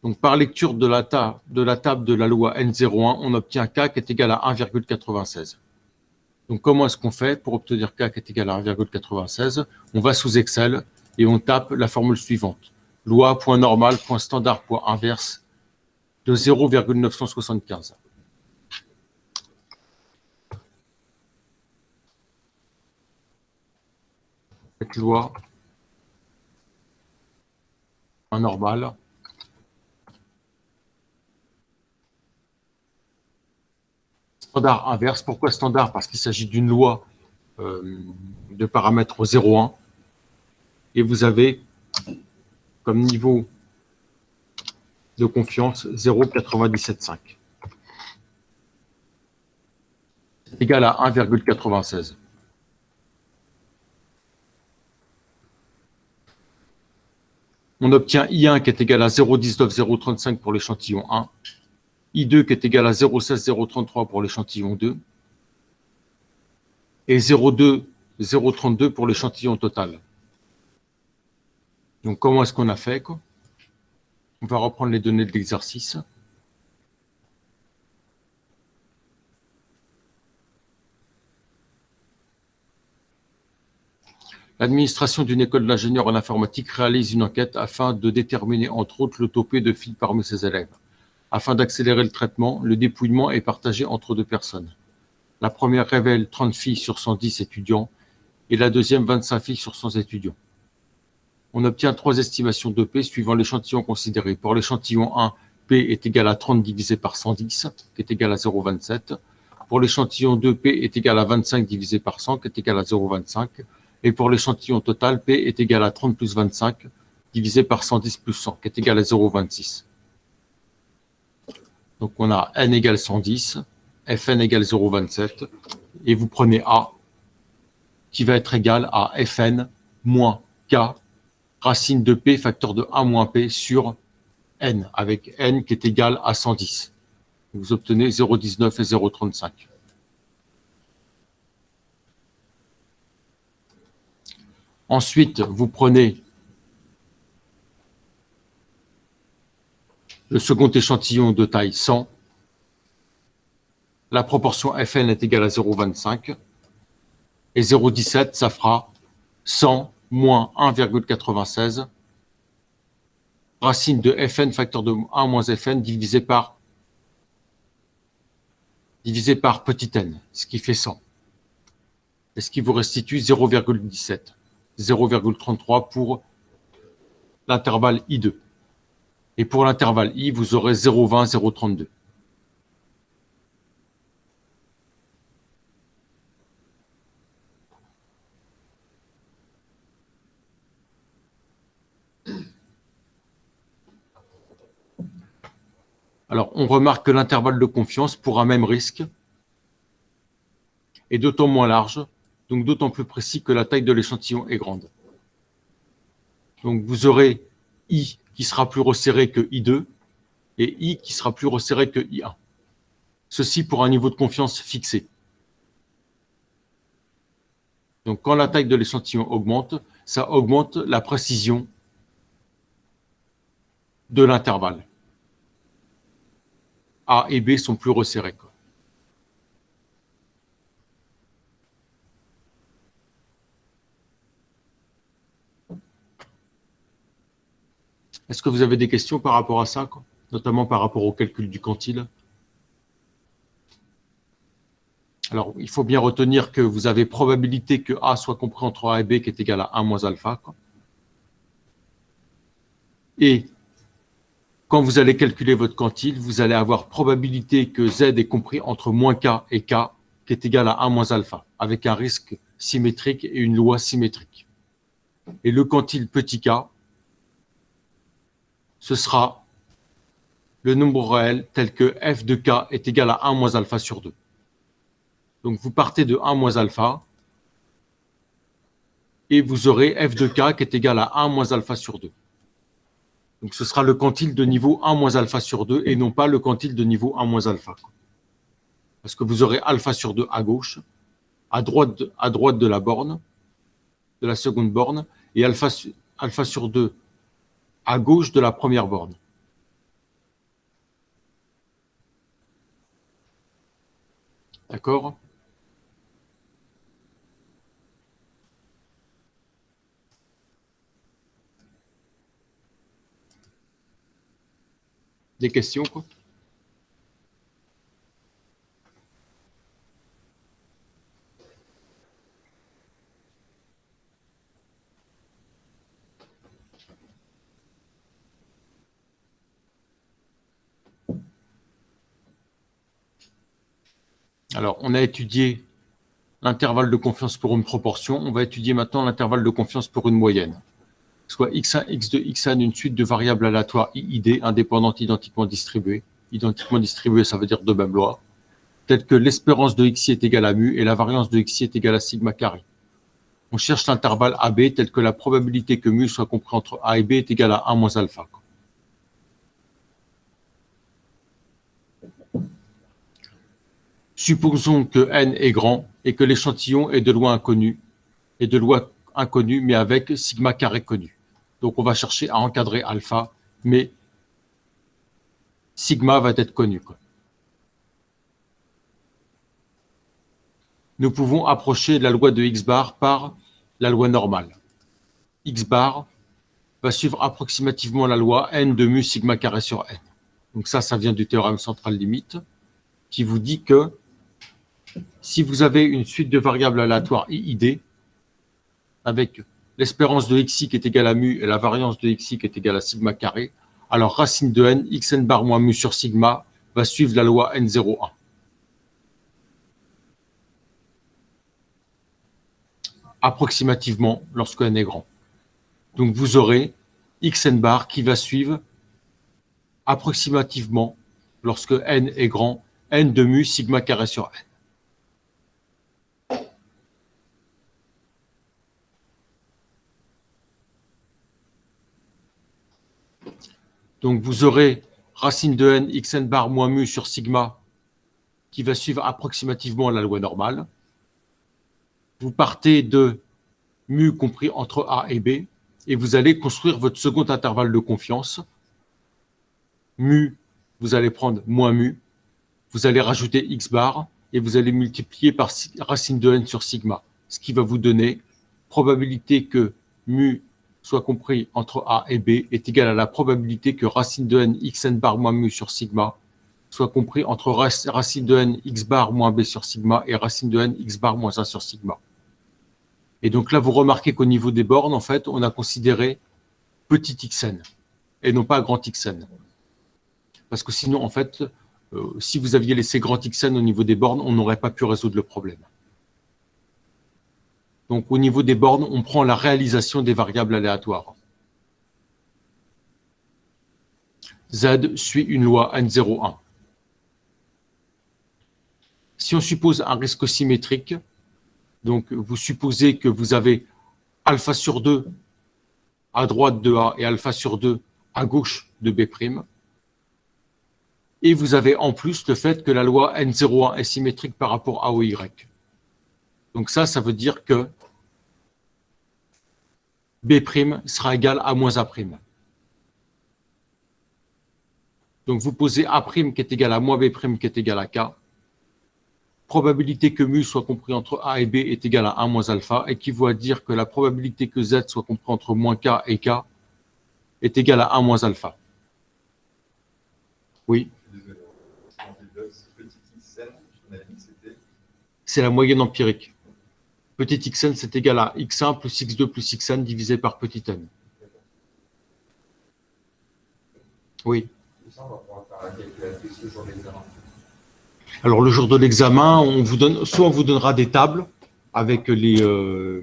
S1: Donc, par lecture de la table de la loi N01, on obtient K qui est égal à 1,96. Donc, comment est-ce qu'on fait pour obtenir K qui est égal à 1,96? On va sous Excel et on tape la formule suivante. Loi.normal.standard.inverse de 0,975. Cette loi normal standard inverse. Pourquoi standard? Parce qu'il s'agit d'une loi de paramètres 0,1 et vous avez comme niveau de confiance 0,975. C'est égal à 1,96. On obtient I1 qui est égal à 0,19035 pour l'échantillon 1, I2 qui est égal à 0,16033 pour l'échantillon 2, et 0,032 pour l'échantillon total. Donc, comment est-ce qu'on a fait, quoi? On va reprendre les données de l'exercice. L'administration d'une école d'ingénieurs en informatique réalise une enquête afin de déterminer, entre autres, le topé de filles parmi ses élèves. Afin d'accélérer le traitement, le dépouillement est partagé entre deux personnes. La première révèle 30 filles sur 110 étudiants et la deuxième 25 filles sur 100 étudiants. On obtient 3 estimations de P suivant l'échantillon considéré. Pour l'échantillon 1, P est égal à 30 divisé par 110, qui est égal à 0,27. Pour l'échantillon 2, P est égal à 25 divisé par 100, qui est égal à 0,25. Et pour l'échantillon total, P est égal à 30 plus 25 divisé par 110 plus 100, qui est égal à 0,26. Donc on a N égale 110, Fn égale 0,27, et vous prenez A, qui va être égal à Fn moins K, racine de P, facteur de 1 moins P sur N, avec N qui est égal à 110. Vous obtenez 0,19 et 0,35. Ensuite, vous prenez le second échantillon de taille 100. La proportion Fn est égale à 0,25. Et 0,17, ça fera 100 moins 1,96. Racine de Fn, facteur de 1 moins Fn, divisé par petit n, ce qui fait 100. Et ce qui vous restitue 0,17. 0,33 pour l'intervalle I2. Et pour l'intervalle I, vous aurez 0,20, 0,32. Alors, on remarque que l'intervalle de confiance pour un même risque est d'autant moins large, donc d'autant plus précis que la taille de l'échantillon est grande. Donc, vous aurez I qui sera plus resserré que I2 et I qui sera plus resserré que I1. Ceci pour un niveau de confiance fixé. Donc, quand la taille de l'échantillon augmente, ça augmente la précision de l'intervalle. A et B sont plus resserrés. Est-ce que vous avez des questions par rapport à ça, notamment par rapport au calcul du quantile? Alors, il faut bien retenir que vous avez probabilité que A soit compris entre A et B qui est égal à 1 moins alpha. Et quand vous allez calculer votre quantile, vous allez avoir probabilité que Z est compris entre moins K et K qui est égal à 1 moins alpha, avec un risque symétrique et une loi symétrique. Et le quantile petit k, ce sera le nombre réel tel que f de k est égal à 1 moins alpha sur 2. Donc vous partez de 1 moins alpha et vous aurez f de k qui est égal à 1 moins alpha sur 2. Donc ce sera le quantile de niveau 1 moins alpha sur 2 et non pas le quantile de niveau 1 moins alpha. Parce que vous aurez alpha sur 2 à gauche, à droite de la borne, de la seconde borne, et alpha sur 2 à gauche de la première borne. D'accord ? Des questions, quoi ? Alors, on a étudié l'intervalle de confiance pour une proportion. On va étudier maintenant l'intervalle de confiance pour une moyenne. Soit x1, x2, xn, une suite de variables aléatoires IID, indépendantes identiquement distribuées. Identiquement distribuées, ça veut dire de même loi. Telles que l'espérance de xi est égale à mu et la variance de xi est égale à sigma carré. On cherche l'intervalle AB tel que la probabilité que mu soit compris entre A et B est égale à 1 moins alpha. Supposons que n est grand et que l'échantillon est de loi inconnue, mais avec sigma carré connu. Donc on va chercher à encadrer alpha, mais sigma va être connu. Nous pouvons approcher la loi de x bar par la loi normale. X bar va suivre approximativement la loi n de mu sigma carré sur n. Donc ça vient du théorème central limite, qui vous dit que si vous avez une suite de variables aléatoires IID, avec l'espérance de xi qui est égale à mu et la variance de xi qui est égale à sigma carré, alors racine de n, xn bar moins mu sur sigma, va suivre la loi n01. Approximativement lorsque n est grand. Donc vous aurez xn bar qui va suivre approximativement lorsque n est grand, n de mu sigma carré sur n. Donc vous aurez racine de n, xn bar moins mu sur sigma qui va suivre approximativement la loi normale. Vous partez de mu compris entre A et B et vous allez construire votre second intervalle de confiance. Mu, vous allez prendre moins mu, vous allez rajouter x bar et vous allez multiplier par racine de n sur sigma, ce qui va vous donner probabilité que mu soit compris entre A et B est égal à la probabilité que racine de n xn bar moins mu sur sigma soit compris entre racine de n x bar moins b sur sigma et racine de n x bar moins 1 sur sigma. Et donc là, vous remarquez qu'au niveau des bornes, en fait, on a considéré petit xn et non pas grand xn. Parce que sinon, en fait, si vous aviez laissé grand xn au niveau des bornes, on n'aurait pas pu résoudre le problème. Donc au niveau des bornes, on prend la réalisation des variables aléatoires. Z suit une loi N01. Si on suppose un risque symétrique, donc vous supposez que vous avez alpha sur 2 à droite de A et alpha sur 2 à gauche de B', et vous avez en plus le fait que la loi N01 est symétrique par rapport à OY. Donc ça veut dire que B' sera égal à moins A'. Donc vous posez A' qui est égal à moins B' qui est égal à K. Probabilité que mu soit compris entre A et B est égal à 1 moins alpha, équivaut à dire que la probabilité que Z soit compris entre moins K et K est égale à 1 moins alpha. Oui. C'est la moyenne empirique. Petit xn, c'est égal à x1 plus x2 plus xn divisé par petit n. Oui. Alors, le jour de l'examen, on vous donnera des tables avec les... on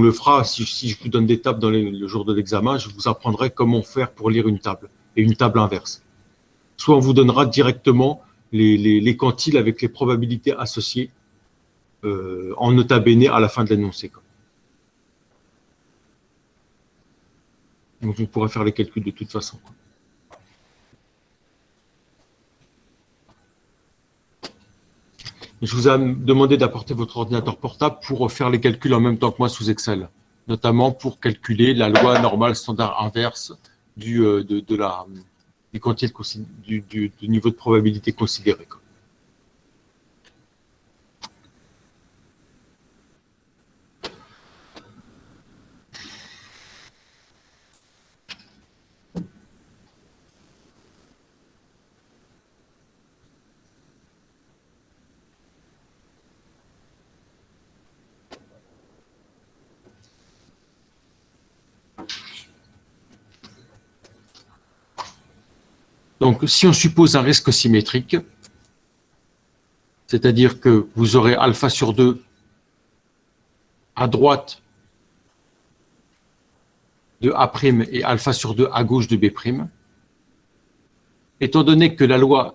S1: le fera, si je vous donne des tables dans le jour de l'examen, je vous apprendrai comment faire pour lire une table, et une table inverse. Soit on vous donnera directement les quantiles avec les probabilités associées en nota bene à la fin de l'énoncé. Donc vous pourrez faire les calculs de toute façon. Je vous ai demandé d'apporter votre ordinateur portable pour faire les calculs en même temps que moi sous Excel, notamment pour calculer la loi normale standard inverse du niveau de probabilité considéré. Donc, si on suppose un risque symétrique, c'est-à-dire que vous aurez alpha sur 2 à droite de A' et alpha sur 2 à gauche de B', étant donné que la loi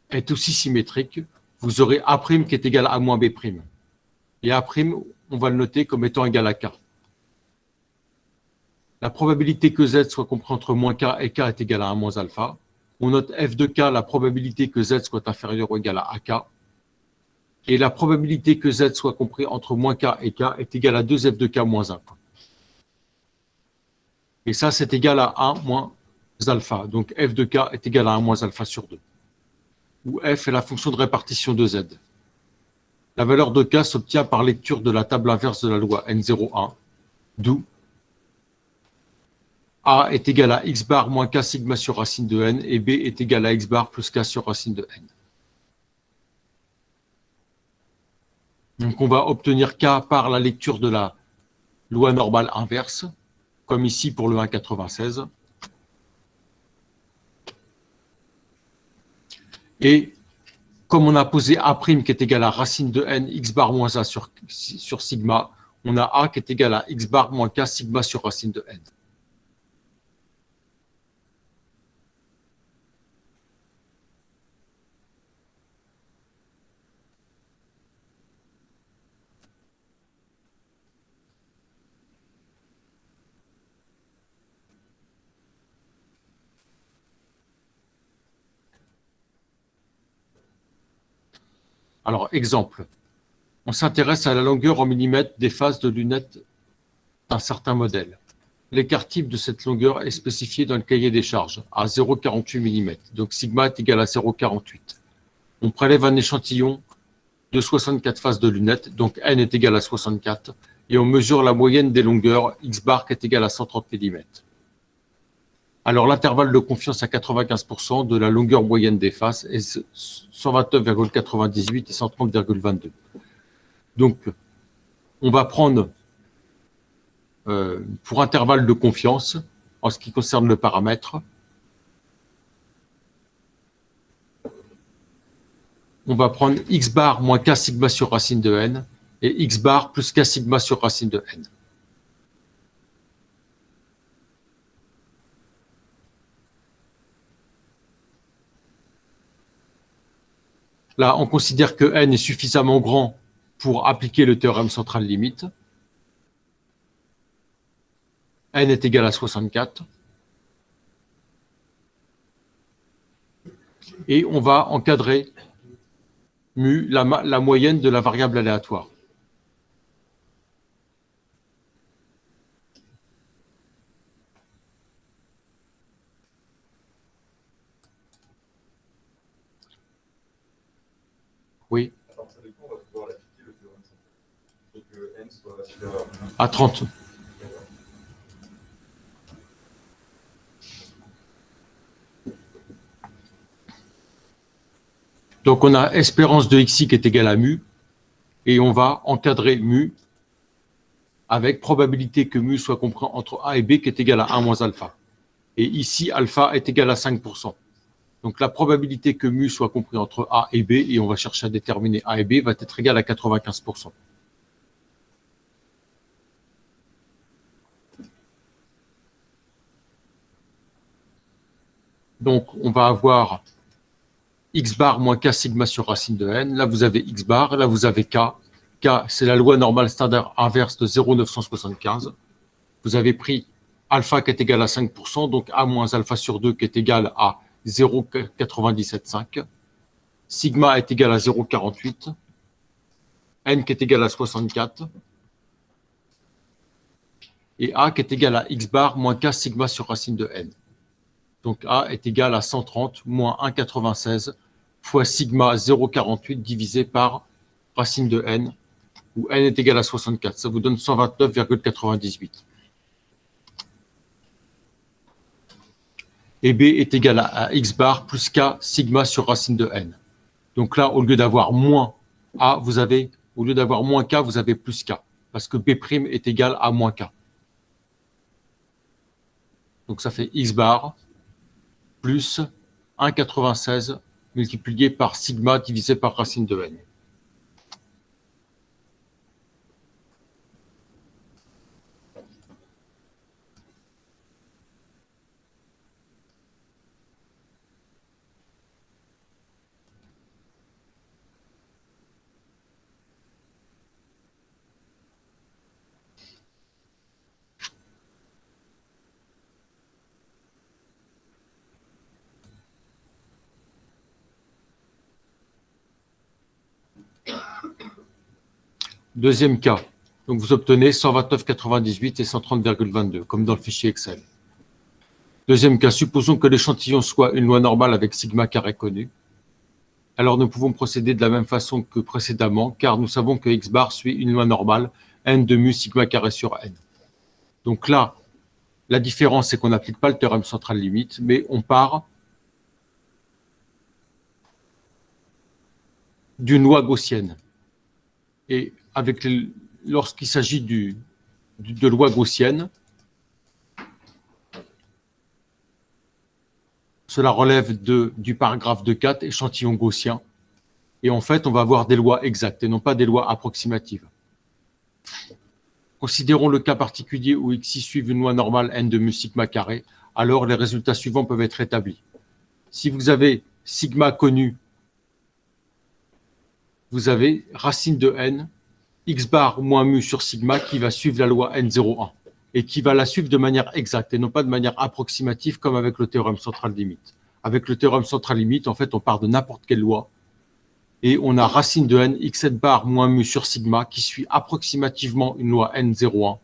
S1: est aussi symétrique, vous aurez A' qui est égal à moins B'. Et A', on va le noter comme étant égal à K. La probabilité que Z soit compris entre moins K et K est égale à 1 moins alpha. On note F de K, la probabilité que Z soit inférieur ou égal à AK. Et la probabilité que Z soit compris entre moins K et K est égale à 2F de K moins 1. Et ça, c'est égal à 1 moins alpha. Donc F de K est égal à 1 moins alpha sur 2. Où F est la fonction de répartition de Z. La valeur de K s'obtient par lecture de la table inverse de la loi N01, d'où A est égal à x bar moins k sigma sur racine de n et B est égal à x bar plus k sur racine de n. Donc on va obtenir k par la lecture de la loi normale inverse comme ici pour le 1,96. Et comme on a posé A' qui est égal à racine de n x bar moins a sur sigma, on a A qui est égal à x bar moins k sigma sur racine de n. Alors, exemple, on s'intéresse à la longueur en millimètres des faces de lunettes d'un certain modèle. L'écart type de cette longueur est spécifié dans le cahier des charges à 0,48 mm. Donc, sigma est égal à 0,48. On prélève un échantillon de 64 faces de lunettes, donc n est égal à 64, et on mesure la moyenne des longueurs, x bar qui est égal à 130 mm. Alors, l'intervalle de confiance à 95% de la longueur moyenne des faces est 129,98 et 130,22. Donc, on va prendre, pour intervalle de confiance, en ce qui concerne le paramètre, on va prendre x bar moins k sigma sur racine de n et x bar plus k sigma sur racine de n. Là, on considère que n est suffisamment grand pour appliquer le théorème central limite. N est égal à 64. Et on va encadrer mu, la moyenne de la variable aléatoire. Oui.
S6: À partir de quoi on va pouvoir l'appliquer le théorème central? Il faut que n soit supérieur
S1: À 30. Donc, on a espérance de xi qui est égale à mu, et on va encadrer mu avec probabilité que mu soit compris entre a et b qui est égal à 1 moins alpha. Et ici, alpha est égal à 5%. Donc, la probabilité que mu soit compris entre a et b, et on va chercher à déterminer a et b, va être égale à 95%. Donc, on va avoir x bar moins k sigma sur racine de n. Là, vous avez x bar, là, vous avez k. K, c'est la loi normale standard inverse de 0,975. Vous avez pris alpha qui est égal à 5%, donc a moins alpha sur 2 qui est égal à 0,975. Sigma est égal à 0,48. N qui est égal à 64. Et A qui est égal à x bar moins k sigma sur racine de n. Donc A est égal à 130 moins 1,96 fois sigma 0,48 divisé par racine de n, où n est égal à 64. Ça vous donne 129,98. Et B est égal à x bar plus k sigma sur racine de n. Donc là, au lieu d'avoir moins A, vous avez, au lieu d'avoir moins k, vous avez plus k, parce que B' est égal à moins k. Donc ça fait x bar plus 1,96 multiplié par sigma divisé par racine de n. Deuxième cas, donc vous obtenez 129,98 et 130,22, comme dans le fichier Excel. Deuxième cas, supposons que l'échantillon soit une loi normale avec sigma carré connu. Alors nous pouvons procéder de la même façon que précédemment, car nous savons que x bar suit une loi normale, n de mu sigma carré sur n. Donc là, la différence, c'est qu'on n'applique pas le théorème central limite, mais on part d'une loi gaussienne. Et lorsqu'il s'agit de loi gaussienne, Cela relève du paragraphe de 4, échantillon gaussien. Et en fait, on va avoir des lois exactes et non pas des lois approximatives. Considérons le cas particulier où xi suive une loi normale n de mu sigma carré. Alors, les résultats suivants peuvent être établis. Si vous avez sigma connu, vous avez racine de n, x bar moins mu sur sigma qui va suivre la loi n01 et qui va la suivre de manière exacte et non pas de manière approximative comme avec le théorème central limite. Avec le théorème central limite, en fait, on part de n'importe quelle loi et on a racine de n, xn bar moins mu sur sigma qui suit approximativement une loi n01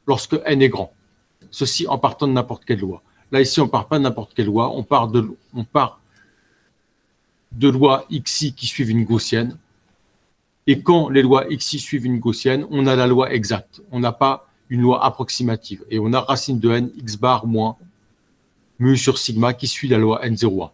S1: lorsque n est grand. Ceci en partant de n'importe quelle loi. Là, ici, on ne part pas de n'importe quelle loi, on part de lois xi qui suivent une gaussienne. Et quand les lois xi suivent une gaussienne, on a la loi exacte. On n'a pas une loi approximative. Et on a racine de n, x bar moins mu sur sigma qui suit la loi n01.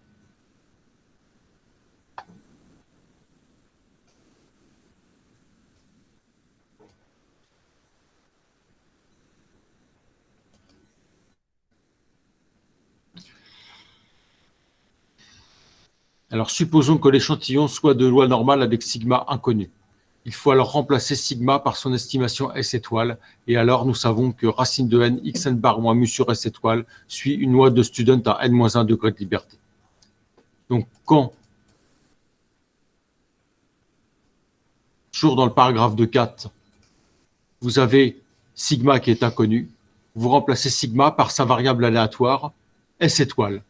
S1: Alors, supposons que l'échantillon soit de loi normale avec sigma inconnu. Il faut alors remplacer sigma par son estimation S étoile. Et alors, nous savons que racine de n, xn bar moins mu sur S étoile suit une loi de Student à n-1 degré de liberté. Donc, quand, toujours dans le paragraphe de 4, vous avez sigma qui est inconnu, vous remplacez sigma par sa variable aléatoire S étoile.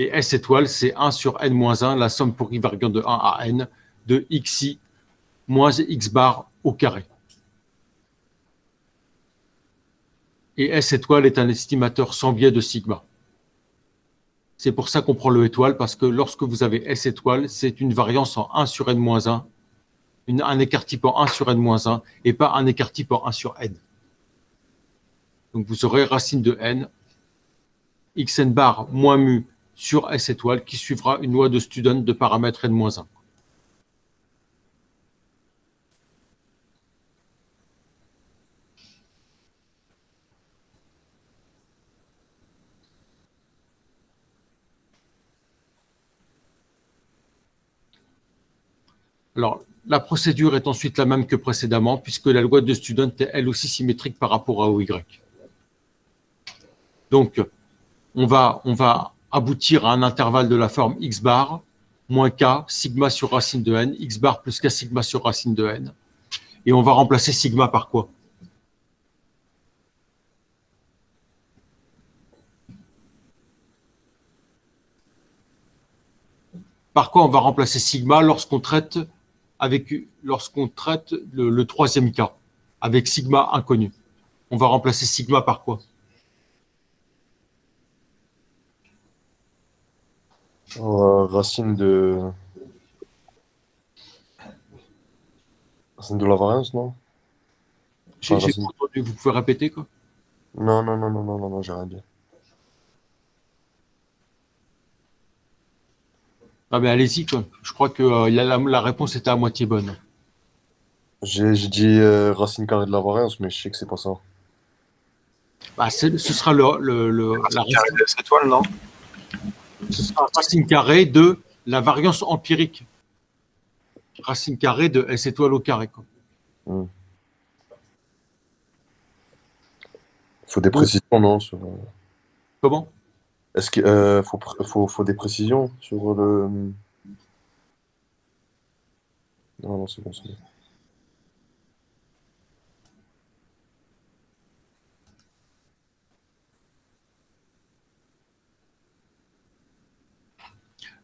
S1: Et S étoile, c'est 1 sur n-1, la somme pour i variant de 1 à n de xi moins x bar au carré. Et S étoile est un estimateur sans biais de sigma. C'est pour ça qu'on prend le étoile, parce que lorsque vous avez S étoile, c'est une variance en 1 sur n-1, un écart type en 1 sur n-1, et pas un écart type en 1 sur n. Donc vous aurez racine de n, xn bar moins mu sur S étoile, qui suivra une loi de Student de paramètre n-1. Alors, la procédure est ensuite la même que précédemment, puisque la loi de Student est elle aussi symétrique par rapport à OY. Donc, on va aboutir à un intervalle de la forme x bar moins k sigma sur racine de n, x bar plus k sigma sur racine de n. Et on va remplacer sigma par quoi? Par quoi on va remplacer sigma lorsqu'on traite le troisième cas, avec sigma inconnu? On va remplacer sigma par quoi?
S4: Racine de la variance, non?
S1: J'ai pas
S4: racine-
S1: entendu, vous pouvez répéter quoi?
S4: Non, j'ai rien dit.
S1: Ah ben allez-y quoi. Je crois que la réponse était à moitié bonne.
S4: J'ai dit racine carrée de la variance, mais je sais que c'est pas ça.
S1: Bah, ce sera
S5: Carré de cette étoile, non?
S1: ce sera racine carrée de la variance empirique. Racine carrée de S étoile au carré. Quoi.
S4: Il faut des précisions, non sur...
S1: Comment?
S4: Est-ce qu'il faut des précisions sur le... Non, c'est bon, c'est bon.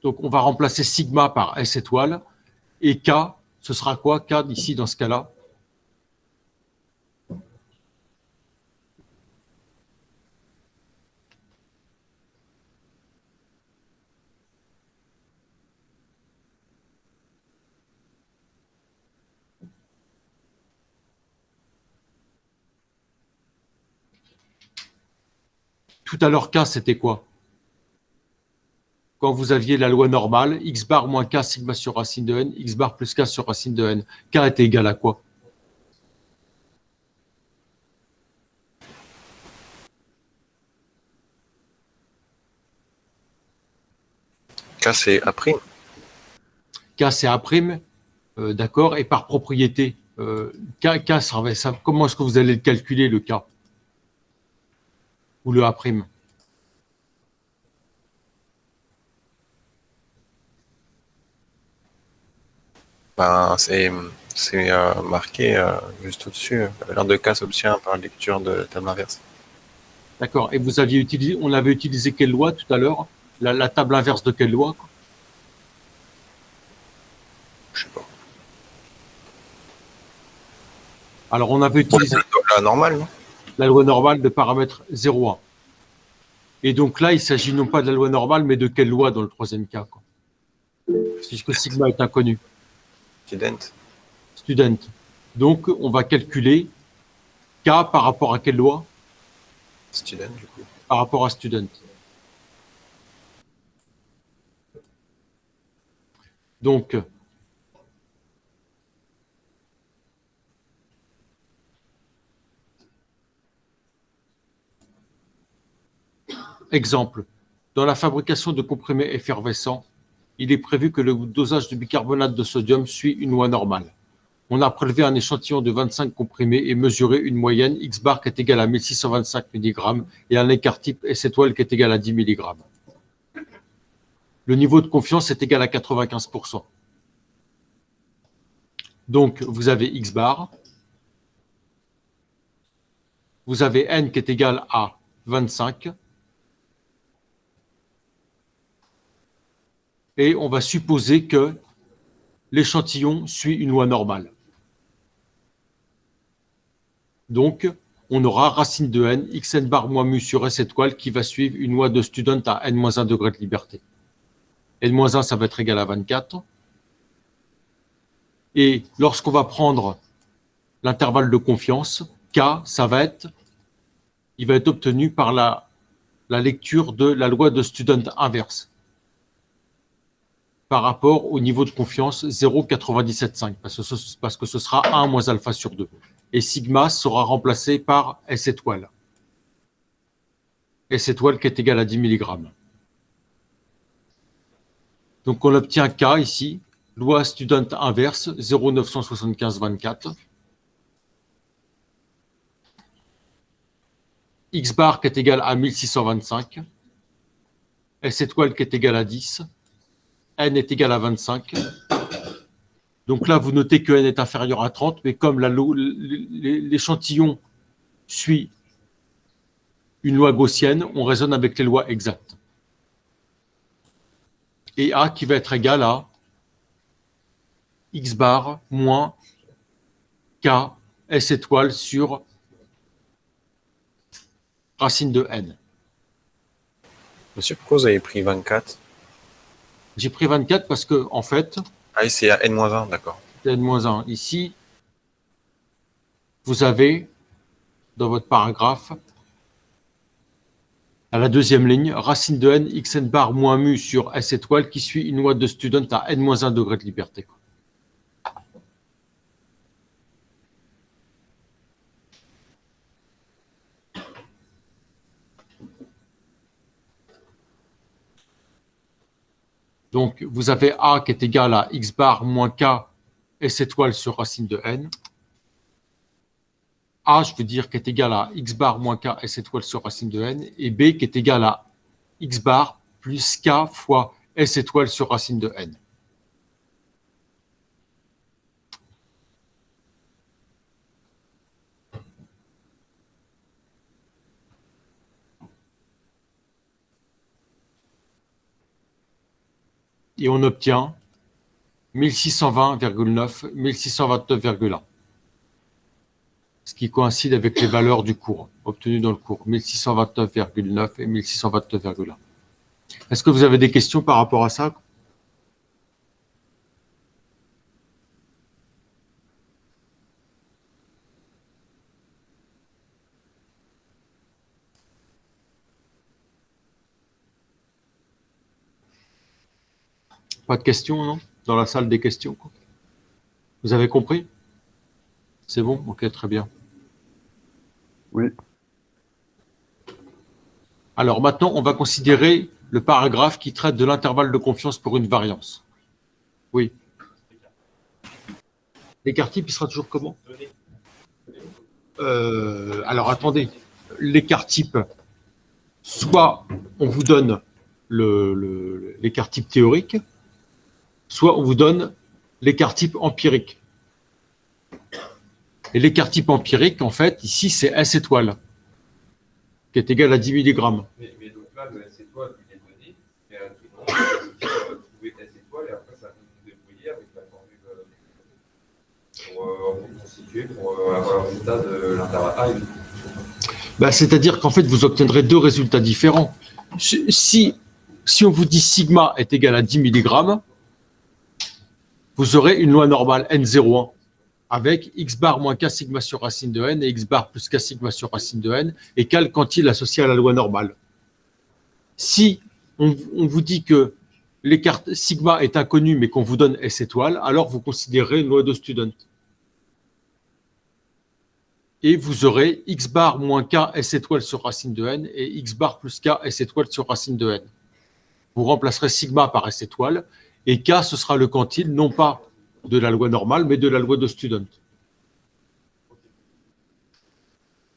S1: Donc on va remplacer sigma par S étoile. Et K, ce sera quoi? K ici dans ce cas-là? Tout à l'heure, K, c'était quoi? Quand vous aviez la loi normale, x bar moins K sigma sur racine de n, x bar plus K sur racine de n. K était égal à quoi?
S5: K, c'est A'.
S1: K, c'est A', d'accord, et par propriété, K, comment est-ce que vous allez le calculer, le K? Ou le A'?
S5: Ben, c'est marqué juste au-dessus. La valeur de K s'obtient par lecture de table inverse.
S1: D'accord. Et on avait utilisé quelle loi tout à l'heure? La table inverse de quelle loi, quoi?
S5: Je sais pas.
S1: Alors, on avait utilisé
S5: La normale, non?
S1: la loi normale de paramètre 0,1. Et donc là, il s'agit non pas de la loi normale, mais de quelle loi dans le troisième cas, quoi? Puisque sigma est inconnu.
S5: Student.
S1: Student. Donc, on va calculer K par rapport à quelle loi?
S5: Student, du coup.
S1: Par rapport à student. Donc, exemple, dans la fabrication de comprimés effervescents, il est prévu que le dosage de bicarbonate de sodium suit une loi normale. On a prélevé un échantillon de 25 comprimés et mesuré une moyenne X bar qui est égale à 1625 mg et un écart type S étoile qui est égal à 10 mg. Le niveau de confiance est égal à 95%. Donc, vous avez X bar, vous avez N qui est égal à 25, et on va supposer que l'échantillon suit une loi normale. Donc, on aura racine de n, xn bar moins mu sur s étoile qui va suivre une loi de student à n-1 degré de liberté. n-1, ça va être égal à 24. Et lorsqu'on va prendre l'intervalle de confiance, k, il va être obtenu par la lecture de la loi de student inverse par rapport au niveau de confiance 0,975, parce que ce sera 1 moins alpha sur 2. Et sigma sera remplacé par S étoile. S étoile qui est égal à 10 mg. Donc on obtient K ici, loi student inverse 0,975,24. X bar qui est égal à 1625. S étoile qui est égal à 10. N est égal à 25. Donc là, vous notez que N est inférieur à 30, mais comme l'échantillon suit une loi gaussienne, on raisonne avec les lois exactes. Et A qui va être égal à X bar moins K S étoile sur racine de N.
S5: Monsieur, pourquoi vous avez pris 24?
S1: J'ai pris 24 parce que, en fait,
S5: Ah, c'est à n-1, d'accord.
S1: c'est N-1. Ici, vous avez, dans votre paragraphe, à la deuxième ligne, racine de n, xn bar moins mu sur S étoile qui suit une loi de student à n-1 degré de liberté. Donc, vous avez A qui est égal à X bar moins K S étoile sur racine de N. A, je veux dire, qui est égal à X bar moins K S étoile sur racine de N. Et B qui est égal à X bar plus K fois S étoile sur racine de N. Et on obtient 1620,9, 1629,1. Ce qui coïncide avec les valeurs du cours, obtenues dans le cours, 1629,9 et 1629,1. Est-ce que vous avez des questions par rapport à ça? Pas de questions, non? Dans la salle des questions, quoi. Vous avez compris? C'est bon? Ok, très bien.
S3: Oui.
S1: Alors maintenant, on va considérer le paragraphe qui traite de l'intervalle de confiance pour une variance. Oui. L'écart type, il sera toujours comment? Alors, attendez. L'écart type, soit on vous donne l'écart type théorique, soit on vous donne l'écart type empirique. Et l'écart type empirique, en fait, ici, c'est S étoile, qui est égal à 10 mg.
S6: Mais donc là, le S étoile, il est donné, mais tout le monde peut trouver S étoile et après, ça va nous débrouiller avec la formule pour constituer, pour avoir le résultat de l'intervalle A et B.
S1: Bah, c'est-à-dire qu'en fait, vous obtiendrez deux résultats différents. Si on vous dit sigma est égal à 10 mg, vous aurez une loi normale N01 avec x bar moins k sigma sur racine de n et x bar plus k sigma sur racine de n et cal quantile associé à la loi normale. Si on vous dit que l'écart sigma est inconnu mais qu'on vous donne S étoile, alors vous considérez une loi de Student. Et vous aurez x bar moins k S étoile sur racine de n et x bar plus k S étoile sur racine de n. Vous remplacerez sigma par S étoile et k, ce sera le quantile, non pas de la loi normale, mais de la loi de Student.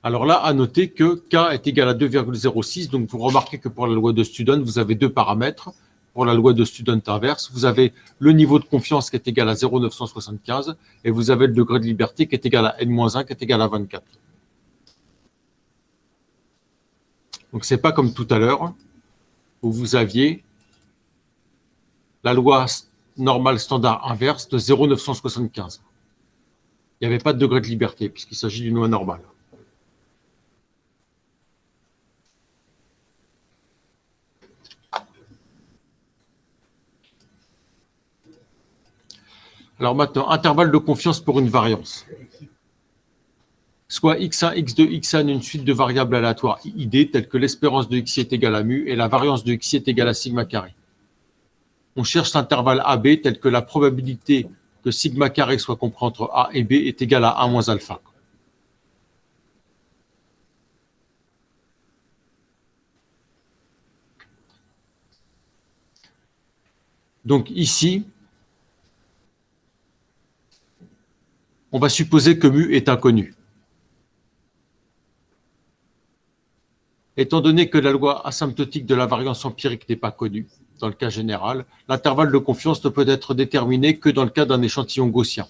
S1: Alors là, à noter que k est égal à 2,06, donc vous remarquez que pour la loi de Student, vous avez deux paramètres. Pour la loi de Student inverse, vous avez le niveau de confiance qui est égal à 0,975 et vous avez le degré de liberté qui est égal à n-1 qui est égal à 24. Donc ce n'est pas comme tout à l'heure où vous aviez la loi normale standard inverse de 0,975. Il n'y avait pas de degré de liberté puisqu'il s'agit d'une loi normale. Alors maintenant, intervalle de confiance pour une variance. Soit x1, x2, xn, une suite de variables aléatoires id, telles que l'espérance de xi est égale à mu et la variance de xi est égale à sigma carré. On cherche l'intervalle AB tel que la probabilité que sigma carré soit compris entre A et B est égale à 1 moins alpha. Donc ici, on va supposer que mu est inconnu. Étant donné que la loi asymptotique de la variance empirique n'est pas connue, dans le cas général, l'intervalle de confiance ne peut être déterminé que dans le cas d'un échantillon gaussien.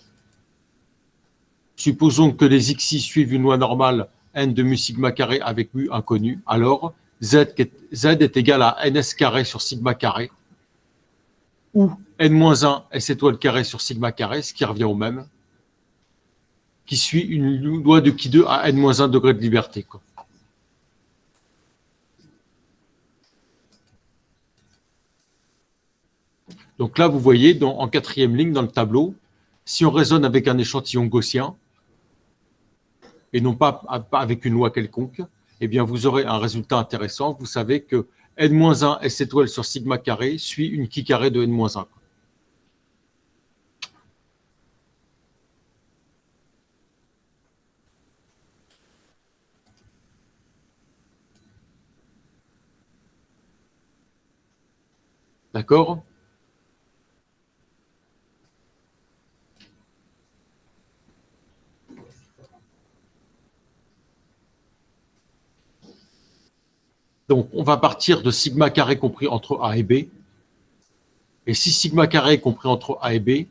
S1: Supposons que les xi suivent une loi normale n de mu sigma carré avec mu inconnu, alors z est égal à ns carré sur sigma carré, ou n-1 s étoile carré sur sigma carré, ce qui revient au même, qui suit une loi de Qui2 à n-1 degré de liberté. Donc là, vous voyez, en quatrième ligne dans le tableau, si on raisonne avec un échantillon gaussien, et non pas avec une loi quelconque, eh bien vous aurez un résultat intéressant. Vous savez que n-1 S étoile sur sigma carré suit une qui carré de n-1. D'accord ? Donc, on va partir de sigma carré compris entre A et B. Et si sigma carré est compris entre A et B,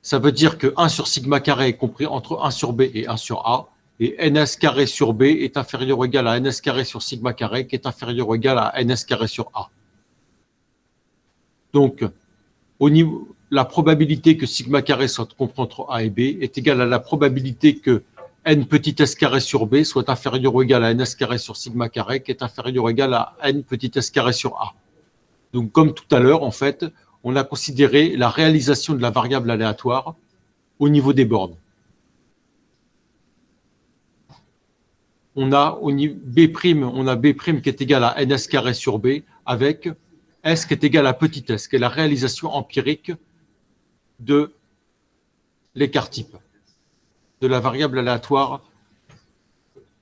S1: ça veut dire que 1 sur sigma carré est compris entre 1 sur B et 1 sur A. Et ns carré sur B est inférieur ou égal à ns carré sur sigma carré, qui est inférieur ou égal à ns carré sur A. Donc, la probabilité que sigma carré soit compris entre A et B est égale à la probabilité que n petit s carré sur B soit inférieur ou égal à ns carré sur sigma carré, qui est inférieur ou égal à n petit s carré sur A. Donc, comme tout à l'heure, en fait, on a considéré la réalisation de la variable aléatoire au niveau des bornes. On a B', on a B' qui est égal à ns carré sur B avec S qui est égal à petit s, qui est la réalisation empirique de l'écart type, de la variable aléatoire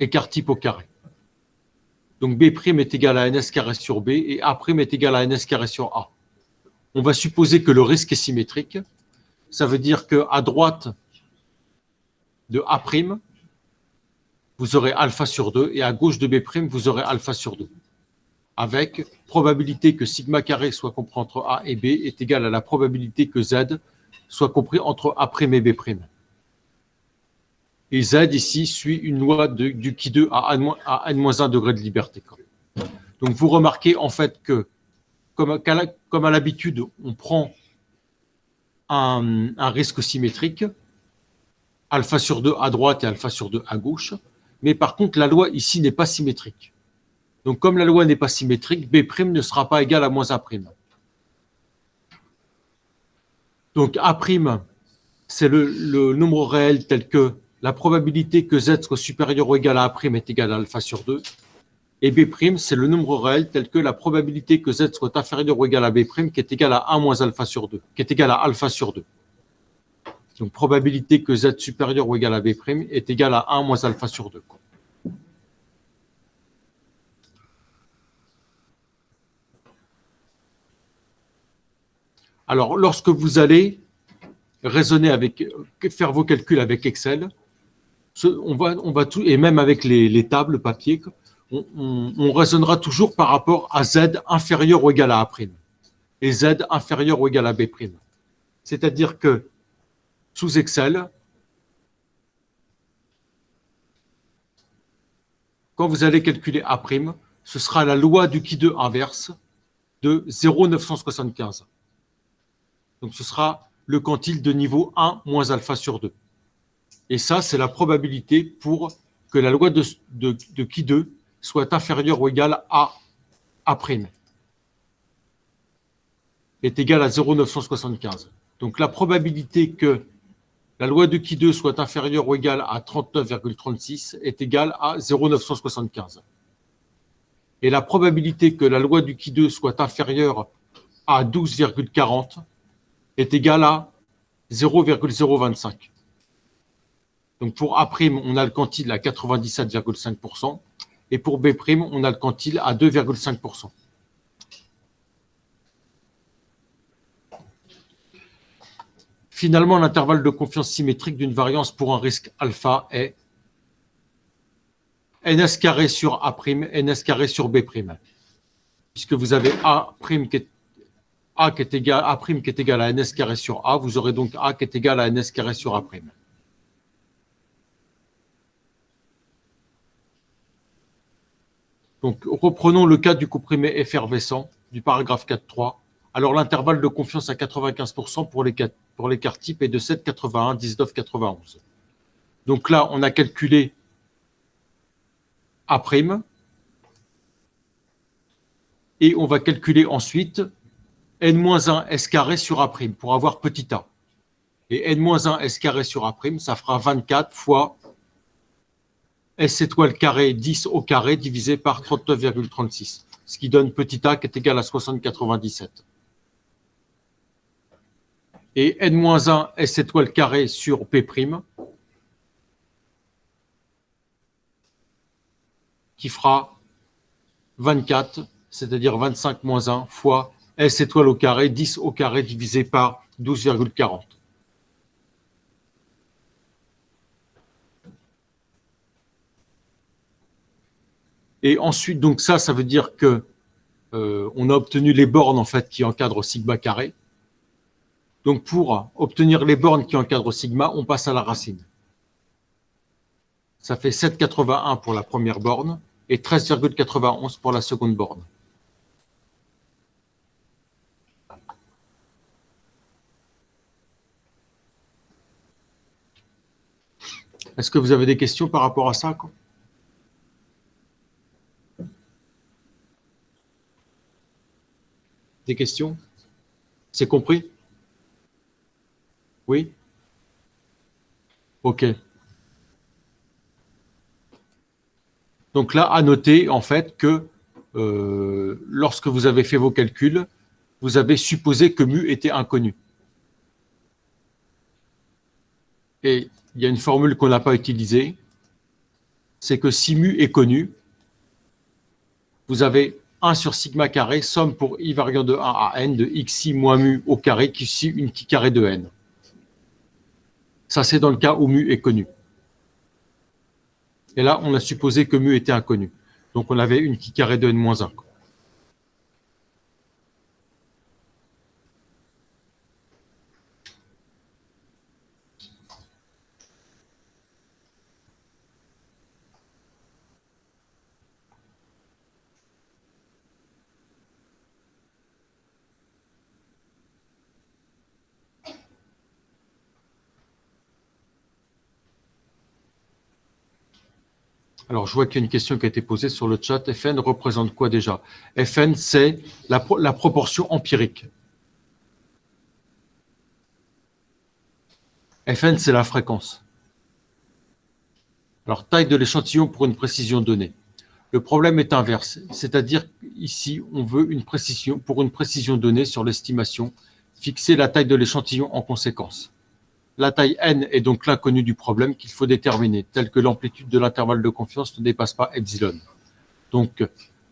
S1: écart type au carré. Donc B' est égal à ns carré sur B et A' est égal à ns carré sur A. On va supposer que le risque est symétrique. Ça veut dire qu'à droite de A', vous aurez alpha sur 2 et à gauche de B', vous aurez alpha sur 2. Avec probabilité que sigma carré soit compris entre A et B est égal à la probabilité que Z soit compris entre A' et B'. Et Z ici suit une loi du qui 2 à n-1 degré de liberté. Donc vous remarquez en fait que, comme à l'habitude, on prend un risque symétrique, alpha sur 2 à droite et alpha sur 2 à gauche, mais par contre la loi ici n'est pas symétrique. Donc comme la loi n'est pas symétrique, B' ne sera pas égal à moins A'. Donc A', c'est le nombre réel tel que la probabilité que Z soit supérieur ou égal à A' est égale à alpha sur 2. Et B', c'est le nombre réel tel que la probabilité que Z soit inférieur ou égal à B', qui est égal à 1 moins alpha sur 2, qui est égal à alpha sur 2. Donc, probabilité que Z supérieur ou égal à B' est égal à 1 moins alpha sur 2. Alors, lorsque vous allez raisonner faire vos calculs avec Excel, on va tout, et même avec les tables papier, on raisonnera toujours par rapport à Z inférieur ou égal à A' et Z inférieur ou égal à B'. C'est-à-dire que sous Excel, quand vous allez calculer A', ce sera la loi du qui 2 inverse de 0,975. Donc ce sera le quantile de niveau 1 moins alpha sur 2. Et ça, c'est la probabilité pour que la loi de qui 2 soit inférieure ou égale à A', est égale à 0,975. Donc la probabilité que la loi de qui 2 soit inférieure ou égale à 39,36 est égale à 0,975. Et la probabilité que la loi du qui 2 soit inférieure à 12,40 est égale à 0,025. Donc pour A', on a le quantile à 97,5%. Et pour B', on a le quantile à 2,5%. Finalement, l'intervalle de confiance symétrique d'une variance pour un risque alpha est ns carré sur A', ns carré sur B'. Puisque vous avez A' qui est égal à ns carré sur A, vous aurez donc A qui est égal à ns carré sur A'. Donc, reprenons le cas du comprimé effervescent du paragraphe 4.3. Alors, l'intervalle de confiance à 95% pour l'écart type est de 7,81, 19,91. Donc là, on a calculé A', et on va calculer ensuite n-1 s carré sur A' pour avoir petit a. Et n-1 s carré sur A', ça fera 24 fois S étoile carré 10 au carré divisé par 39,36, ce qui donne petit a qui est égal à 60,97. Et n-1 S étoile carré sur P', qui fera 24, c'est-à-dire 25 moins 1 fois S étoile au carré, 10 au carré divisé par 12,40. Et ensuite, donc ça veut dire que on a obtenu les bornes en fait qui encadrent sigma carré. Donc pour obtenir les bornes qui encadrent sigma, on passe à la racine. Ça fait 7,81 pour la première borne et 13,91 pour la seconde borne. Est-ce que vous avez des questions par rapport à ça, quoi ? Des questions? C'est compris? Oui? Ok. Donc là, à noter en fait que lorsque vous avez fait vos calculs, vous avez supposé que mu était inconnu. Et il y a une formule qu'on n'a pas utilisée, c'est que si mu est connu, vous avez 1 sur sigma carré, somme pour i variant de 1 à n de xi moins mu au carré, qui suit une qui carré de n. Ça, c'est dans le cas où mu est connu. Et là, on a supposé que mu était inconnu. Donc, on avait une qui carré de n moins 1. Alors, je vois qu'il y a une question qui a été posée sur le chat. Fn représente quoi déjà? Fn, c'est la proportion empirique. Fn, c'est la fréquence. Alors, taille de l'échantillon pour une précision donnée. Le problème est inverse, c'est-à-dire ici, on veut une précision, pour une précision donnée sur l'estimation, fixer la taille de l'échantillon en conséquence. La taille n est donc l'inconnu du problème qu'il faut déterminer, tel que l'amplitude de l'intervalle de confiance ne dépasse pas epsilon. Donc,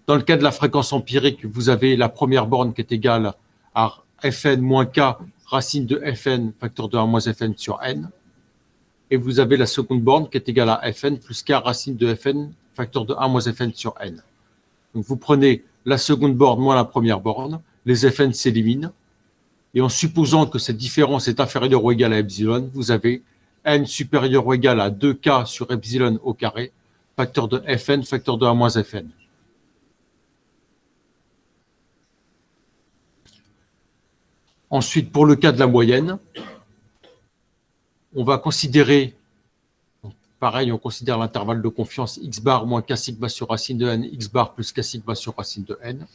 S1: dans le cas de la fréquence empirique, vous avez la première borne qui est égale à fn moins k racine de fn facteur de 1 moins fn sur n. Et vous avez la seconde borne qui est égale à fn plus k racine de fn facteur de 1 moins fn sur n. Donc, vous prenez la seconde borne moins la première borne, les fn s'éliminent. Et en supposant que cette différence est inférieure ou égale à epsilon, vous avez n supérieur ou égal à 2k sur epsilon au carré, facteur de fn, facteur de 1 moins fn. Ensuite, pour le cas de la moyenne, on va considérer, pareil, on considère l'intervalle de confiance x bar moins k sigma sur racine de n, x bar plus k sigma sur racine de n.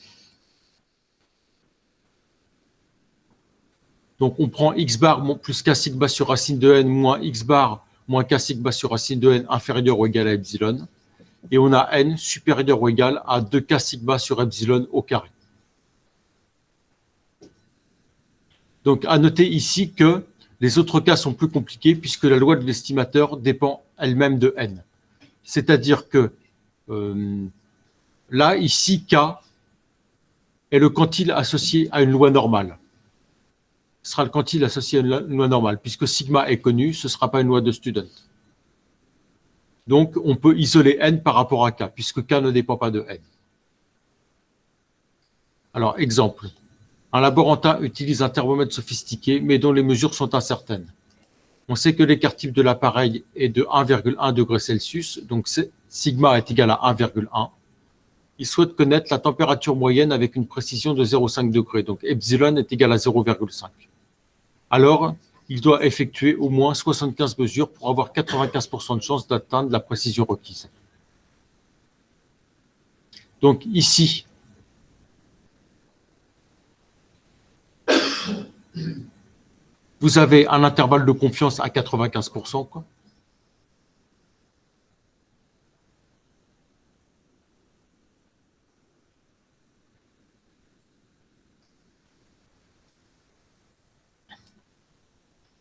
S1: Donc, on prend x bar plus k sigma sur racine de n moins x bar moins k sigma sur racine de n inférieur ou égal à epsilon. Et on a n supérieur ou égal à 2k sigma sur epsilon au carré. Donc, à noter ici que les autres cas sont plus compliqués puisque la loi de l'estimateur dépend elle-même de n. C'est-à-dire que là, ici, k est le quantile associé à une loi normale. Ce sera le quantile associé à une loi normale. Puisque sigma est connu, ce ne sera pas une loi de Student. Donc, on peut isoler n par rapport à k, puisque k ne dépend pas de n. Alors, exemple. Un laborantin utilise un thermomètre sophistiqué, mais dont les mesures sont incertaines. On sait que l'écart type de l'appareil est de 1,1 degré Celsius, donc sigma est égal à 1,1. Il souhaite connaître la température moyenne avec une précision de 0,5 degré, donc epsilon est égal à 0,5. Alors, il doit effectuer au moins 75 mesures pour avoir 95% de chance d'atteindre la précision requise. Donc ici, vous avez un intervalle de confiance à 95%, quoi.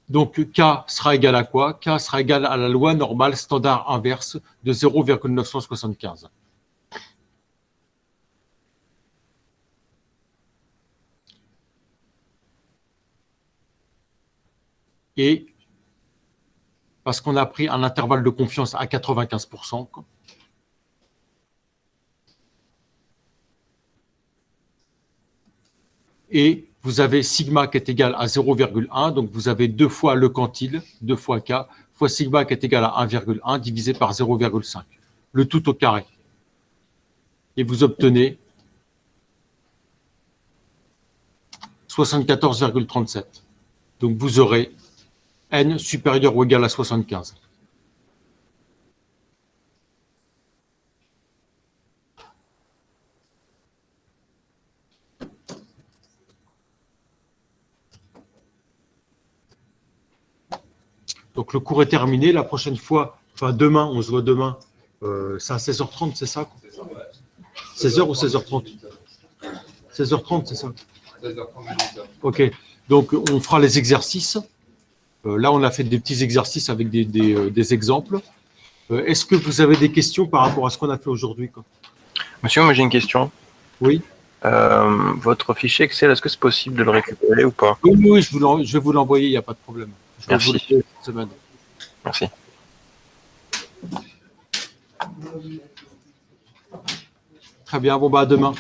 S1: Donc, K sera égal à quoi? K sera égal à la loi normale standard inverse de 0,975. Et parce qu'on a pris un intervalle de confiance à 95%, et vous avez sigma qui est égal à 0,1, donc vous avez 2 fois le quantile, 2 fois k, fois sigma qui est égal à 1,1 divisé par 0,5, le tout au carré. Et vous obtenez 74,37. Donc vous aurez n supérieur ou égal à 75. Donc, le cours est terminé. La prochaine fois, enfin demain, on se voit demain, c'est à 16h30, c'est ça? 16h ou 16h30? 16h30, c'est ça?
S6: 16h30.
S1: Ok. Donc, on fera les exercices. Là, on a fait des petits exercices avec des exemples. Est-ce que vous avez des questions par rapport à ce qu'on a fait aujourd'hui?
S5: Monsieur, moi j'ai une question.
S1: Oui.
S5: Votre fichier Excel, est-ce que c'est possible de le récupérer ou pas?
S1: Oui, oui, je vais vous l'envoyer, il n'y a pas de problème. Je vais
S5: Merci.
S1: vous l'envoyer cette semaine.
S5: Merci.
S1: Très bien, bon, bah, à demain.